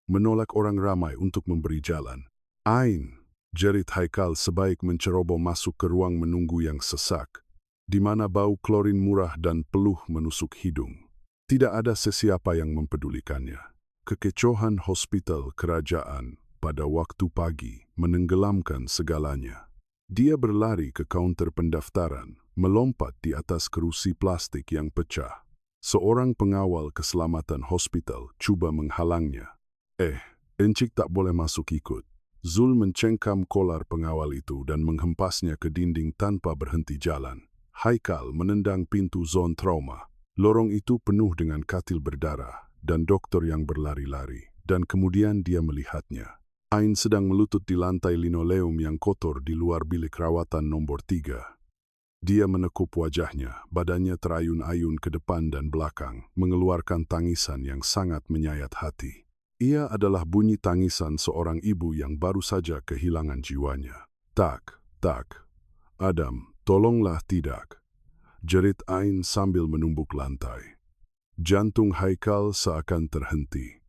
menolak orang ramai untuk memberi jalan. Ain, jerit Haikal sebaik menceroboh masuk ke ruang menunggu yang sesak, di mana bau klorin murah dan peluh menusuk hidung. Tidak ada sesiapa yang mempedulikannya. Kekecohan hospital kerajaan pada waktu pagi menenggelamkan segalanya. Dia berlari ke kaunter pendaftaran, melompat di atas kerusi plastik yang pecah. Seorang pengawal keselamatan hospital cuba menghalangnya. Encik tak boleh masuk ikut. Zul mencengkam kolar pengawal itu dan menghempasnya ke dinding tanpa berhenti jalan. Haikal menendang pintu zon trauma. Lorong itu penuh dengan katil berdarah dan dokter yang berlari-lari. Dan kemudian dia melihatnya. Ain sedang melutut di lantai linoleum yang kotor di luar bilik rawatan nomor 3. Dia menekup wajahnya, badannya terayun-ayun ke depan dan belakang, mengeluarkan tangisan yang sangat menyayat hati. Ia adalah bunyi tangisan seorang ibu yang baru saja kehilangan jiwanya. Tak, Adam, tolonglah tidak, jerit Ain sambil menumbuk lantai. Jantung Haikal seakan terhenti.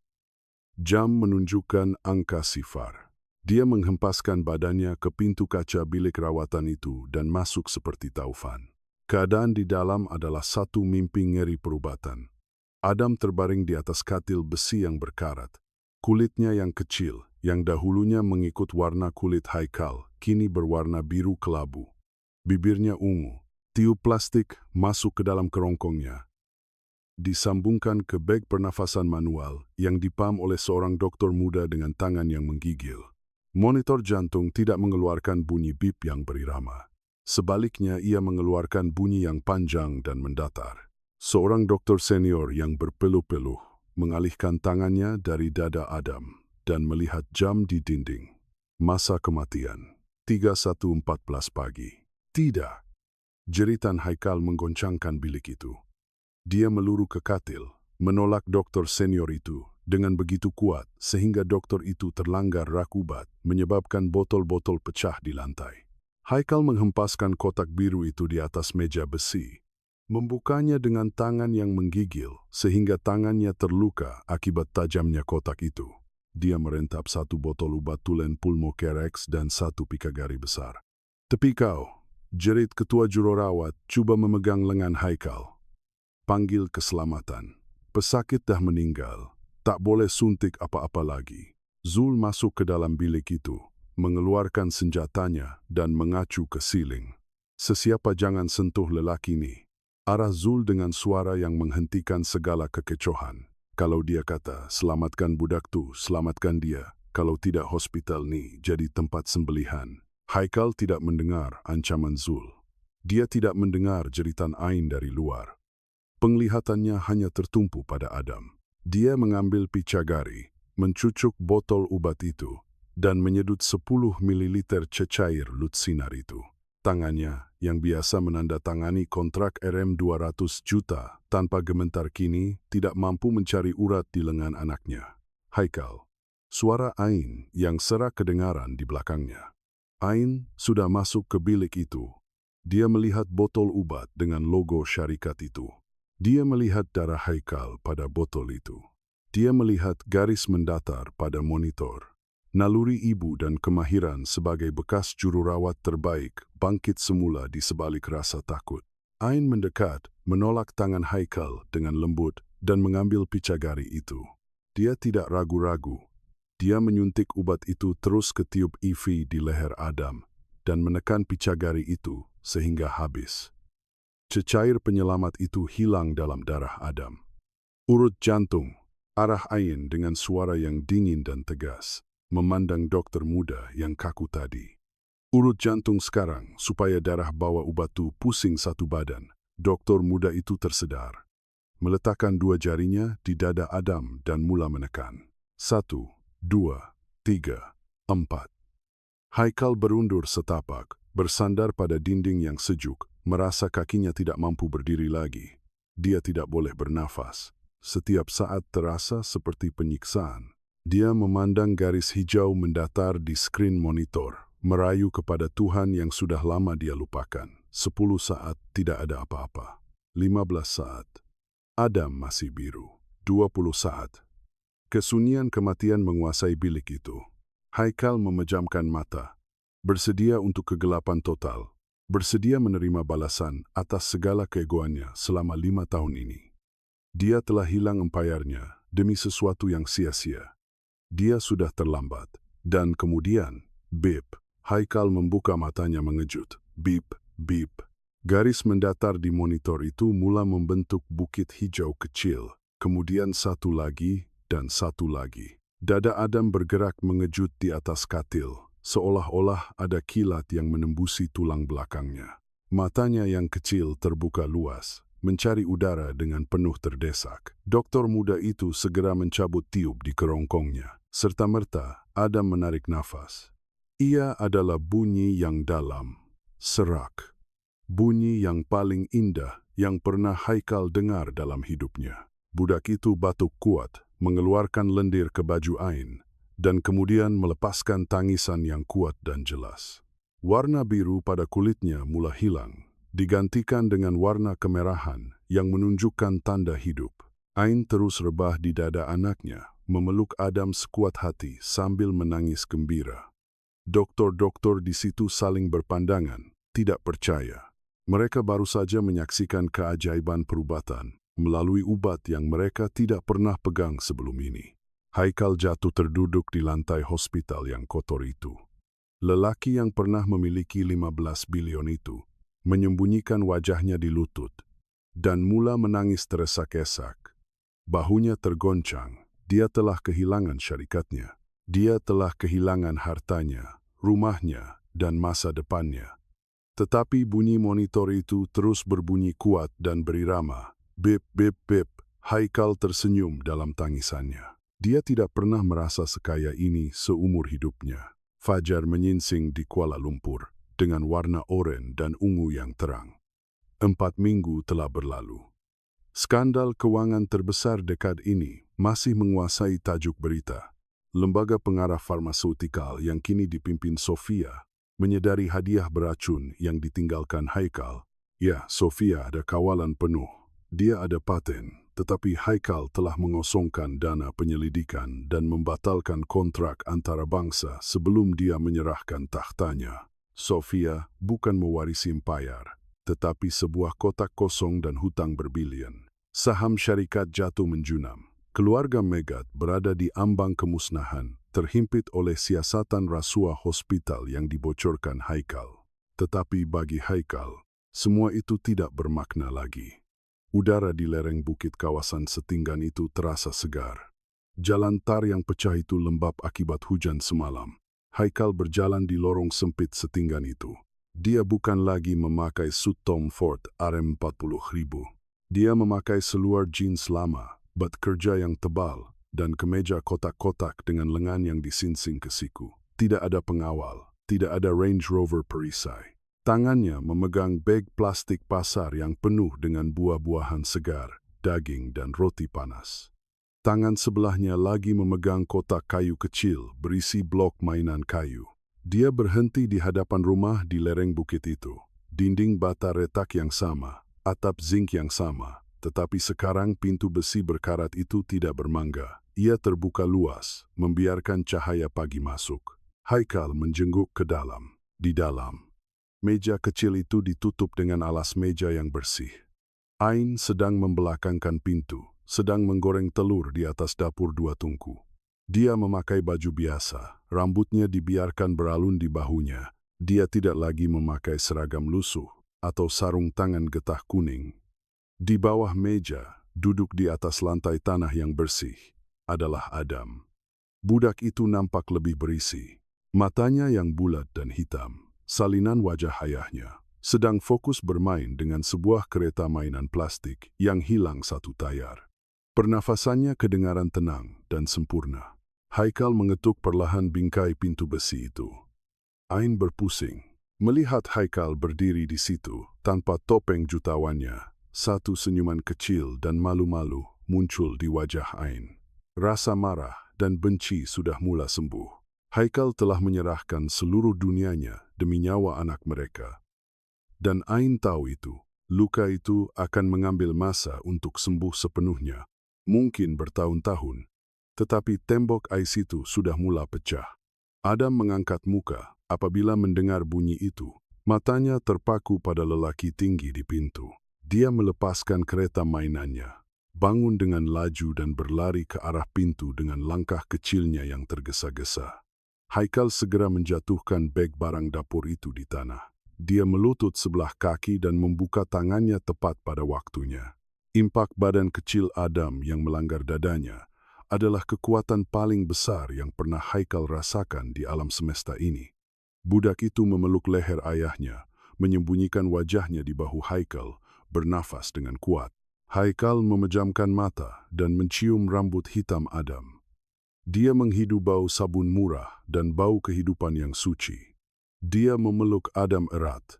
Jam menunjukkan angka sifar. Dia menghempaskan badannya ke pintu kaca bilik rawatan itu dan masuk seperti taufan. Keadaan di dalam adalah satu mimpi ngeri perubatan. Adam terbaring di atas katil besi yang berkarat. Kulitnya yang kecil, yang dahulunya mengikut warna kulit Haikal, kini berwarna biru kelabu. Bibirnya ungu. Tiup plastik masuk ke dalam kerongkongnya. Disambungkan ke beg pernafasan manual yang dipam oleh seorang dokter muda dengan tangan yang menggigil. Monitor jantung tidak mengeluarkan bunyi bip yang berirama. Sebaliknya ia mengeluarkan bunyi yang panjang dan mendatar. Seorang dokter senior yang berpeluh-peluh mengalihkan tangannya dari dada Adam dan melihat jam di dinding. Masa kematian, 3:14 pagi. Tidak. Jeritan Haikal menggoncangkan bilik itu. Dia meluru ke katil, menolak dokter senior itu dengan begitu kuat sehingga dokter itu terlanggar rakubat, menyebabkan botol-botol pecah di lantai. Haikal menghempaskan kotak biru itu di atas meja besi, membukanya dengan tangan yang menggigil sehingga tangannya terluka akibat tajamnya kotak itu. Dia merentap satu botol obat tulen pulmocarex dan satu pikagari besar. Tepi kau, jerit ketua jururawat coba memegang lengan Haikal. Panggil keselamatan. Pesakit dah meninggal. Tak boleh suntik apa-apa lagi. Zul masuk ke dalam bilik itu, mengeluarkan senjatanya dan mengacu ke siling. Sesiapa jangan sentuh lelaki ni. Arah Zul dengan suara yang menghentikan segala kekecohan. Kalau dia kata, selamatkan budak tu, selamatkan dia. Kalau tidak hospital ni jadi tempat sembelihan. Haikal tidak mendengar ancaman Zul. Dia tidak mendengar jeritan Ain dari luar. Penglihatannya hanya tertumpu pada Adam. Dia mengambil picagari, mencucuk botol obat itu, dan menyedut 10 mililiter cecair lutsinar itu. Tangannya, yang biasa menandatangani kontrak Rm 200 juta tanpa gemetar kini, tidak mampu mencari urat di lengan anaknya. Haikal. Suara Ain yang serak kedengaran di belakangnya. Ain sudah masuk ke bilik itu. Dia melihat botol obat dengan logo syarikat itu. Dia melihat darah Haikal pada botol itu. Dia melihat garis mendatar pada monitor. Naluri ibu dan kemahiran sebagai bekas jururawat terbaik bangkit semula di sebalik rasa takut. Ain mendekat, menolak tangan Haikal dengan lembut dan mengambil picagari itu. Dia tidak ragu-ragu. Dia menyuntik obat itu terus ke tiub IV di leher Adam dan menekan picagari itu sehingga habis. Cecair penyelamat itu hilang dalam darah Adam. Urut jantung, arah Ain dengan suara yang dingin dan tegas, memandang dokter muda yang kaku tadi. Urut jantung sekarang supaya darah bawa obat itu pusing satu badan. Dokter muda itu tersedar. Meletakkan 2 jarinya di dada Adam dan mula menekan. 1, 2, 3, 4. Haikal berundur setapak, bersandar pada dinding yang sejuk, merasa kakinya tidak mampu berdiri lagi. Dia tidak boleh bernafas. Setiap saat terasa seperti penyiksaan. Dia memandang garis hijau mendatar di skrin monitor, merayu kepada Tuhan yang sudah lama dia lupakan. 10 saat tidak ada apa-apa. 15 saat. Adam masih biru. 20 saat. Kesunyian kematian menguasai bilik itu. Haikal memejamkan mata, bersedia untuk kegelapan total, bersedia menerima balasan atas segala keegoannya selama 5 tahun ini. Dia telah hilang empayarnya demi sesuatu yang sia-sia. Dia sudah terlambat. Dan kemudian, bip, Haikal membuka matanya mengejut. Bip, bip. Garis mendatar di monitor itu mula membentuk bukit hijau kecil. Kemudian satu lagi dan satu lagi. Dada Adam bergerak mengejut di atas katil, seolah-olah ada kilat yang menembusi tulang belakangnya. Matanya yang kecil terbuka luas, mencari udara dengan penuh terdesak. Dokter muda itu segera mencabut tiub di kerongkongnya. Serta-merta, Adam menarik nafas. Ia adalah bunyi yang dalam, serak. Bunyi yang paling indah yang pernah Haikal dengar dalam hidupnya. Budak itu batuk kuat, mengeluarkan lendir ke baju Ain, dan kemudian melepaskan tangisan yang kuat dan jelas. Warna biru pada kulitnya mula hilang, digantikan dengan warna kemerahan yang menunjukkan tanda hidup. Ain terus rebah di dada anaknya, memeluk Adam sekuat hati sambil menangis gembira. Doktor-doktor di situ saling berpandangan, tidak percaya. Mereka baru saja menyaksikan keajaiban perubatan melalui obat yang mereka tidak pernah pegang sebelum ini. Haikal jatuh terduduk di lantai hospital yang kotor itu. Lelaki yang pernah memiliki 15 bilion itu menyembunyikan wajahnya di lutut dan mula menangis teresak-esak. Bahunya tergoncang. Dia telah kehilangan syarikatnya. Dia telah kehilangan hartanya, rumahnya, dan masa depannya. Tetapi bunyi monitor itu terus berbunyi kuat dan berirama. Bip, bip, bip. Haikal tersenyum dalam tangisannya. Dia tidak pernah merasa sekaya ini seumur hidupnya. Fajar menyingsing di Kuala Lumpur dengan warna oranye dan ungu yang terang. 4 minggu telah berlalu. Skandal keuangan terbesar dekad ini masih menguasai tajuk berita. Lembaga pengarah farmaseutikal yang kini dipimpin Sofia menyadari hadiah beracun yang ditinggalkan Haikal. Ya, Sofia ada kawalan penuh. Dia ada paten, tetapi Haikal telah mengosongkan dana penyelidikan dan membatalkan kontrak antara bangsa sebelum dia menyerahkan tahtanya. Sofia bukan mewarisi empayar, tetapi sebuah kotak kosong dan hutang berbilion. Saham syarikat jatuh menjunam. Keluarga Megat berada di ambang kemusnahan, terhimpit oleh siasatan rasuah hospital yang dibocorkan Haikal. Tetapi bagi Haikal, semua itu tidak bermakna lagi. Udara di lereng bukit kawasan Setinggan itu terasa segar. Jalan tar yang pecah itu lembab akibat hujan semalam. Haikal berjalan di lorong sempit Setinggan itu. Dia bukan lagi memakai suit Tom Ford RM 40.000. Dia memakai seluar jeans lama, bat kerja yang tebal, dan kemeja kotak-kotak dengan lengan yang disinsing ke siku. Tidak ada pengawal, tidak ada Range Rover perisai. Tangannya memegang beg plastik pasar yang penuh dengan buah-buahan segar, daging, dan roti panas. Tangan sebelahnya lagi memegang kotak kayu kecil berisi blok mainan kayu. Dia berhenti di hadapan rumah di lereng bukit itu. Dinding bata retak yang sama, atap zinc yang sama, tetapi sekarang pintu besi berkarat itu tidak bermangga. Ia terbuka luas, membiarkan cahaya pagi masuk. Haikal menjenguk ke dalam. Di dalam, meja kecil itu ditutup dengan alas meja yang bersih. Ain sedang membelakangkan pintu, sedang menggoreng telur di atas dapur dua tungku. Dia memakai baju biasa, rambutnya dibiarkan beralun di bahunya. Dia tidak lagi memakai seragam lusuh atau sarung tangan getah kuning. Di bawah meja, duduk di atas lantai tanah yang bersih, adalah Adam. Budak itu nampak lebih berisi. Matanya yang bulat dan hitam, salinan wajah ayahnya, sedang fokus bermain dengan sebuah kereta mainan plastik yang hilang satu tayar. Pernafasannya kedengaran tenang dan sempurna. Haikal mengetuk perlahan bingkai pintu besi itu. Ain berpusing. Melihat Haikal berdiri di situ, tanpa topeng jutawan,nya, satu senyuman kecil dan malu-malu muncul di wajah Ain. Rasa marah dan benci sudah mula sembuh. Haikal telah menyerahkan seluruh dunianya demi nyawa anak mereka. Dan Ain tahu itu. Luka itu akan mengambil masa untuk sembuh sepenuhnya. Mungkin bertahun-tahun. Tetapi tembok ais itu sudah mula pecah. Adam mengangkat muka apabila mendengar bunyi itu. Matanya terpaku pada lelaki tinggi di pintu. Dia melepaskan kereta mainannya, bangun dengan laju dan berlari ke arah pintu dengan langkah kecilnya yang tergesa-gesa. Haikal segera menjatuhkan beg barang dapur itu di tanah. Dia melutut sebelah kaki dan membuka tangannya tepat pada waktunya. Impak badan kecil Adam yang melanggar dadanya adalah kekuatan paling besar yang pernah Haikal rasakan di alam semesta ini. Budak itu memeluk leher ayahnya, menyembunyikan wajahnya di bahu Haikal, bernafas dengan kuat. Haikal memejamkan mata dan mencium rambut hitam Adam. Dia menghidu bau sabun murah dan bau kehidupan yang suci. Dia memeluk Adam erat.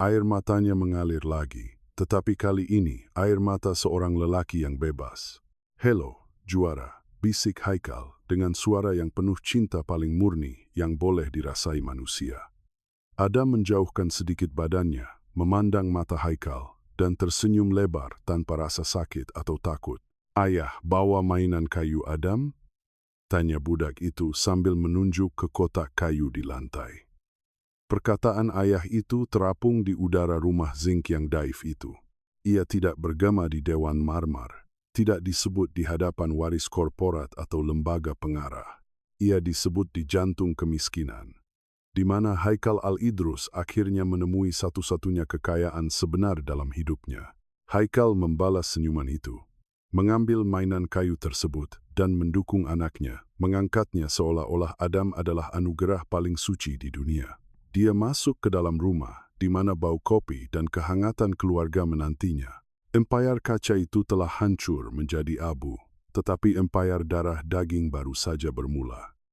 Air matanya mengalir lagi, tetapi kali ini air mata seorang lelaki yang bebas. "Hello, juara," bisik Haikal dengan suara yang penuh cinta paling murni yang boleh dirasai manusia. Adam menjauhkan sedikit badannya, memandang mata Haikal, dan tersenyum lebar tanpa rasa sakit atau takut. "Ayah bawa mainan kayu Adam?" tanya budak itu sambil menunjuk ke kotak kayu di lantai. Perkataan ayah itu terapung di udara rumah zinc yang daif itu. Ia tidak bergema di Dewan Marmar, tidak disebut di hadapan waris korporat atau lembaga pengarah. Ia disebut di jantung kemiskinan, di mana Haikal Al-Idrus akhirnya menemui satu-satunya kekayaan sebenar dalam hidupnya. Haikal membalas senyuman itu, mengambil mainan kayu tersebut dan mendukung anaknya, mengangkatnya seolah-olah Adam adalah anugerah paling suci di dunia. Dia masuk ke dalam rumah, di mana bau kopi dan kehangatan keluarga menantinya. Empayar kaca itu telah hancur menjadi abu, tetapi empayar darah daging baru saja bermula.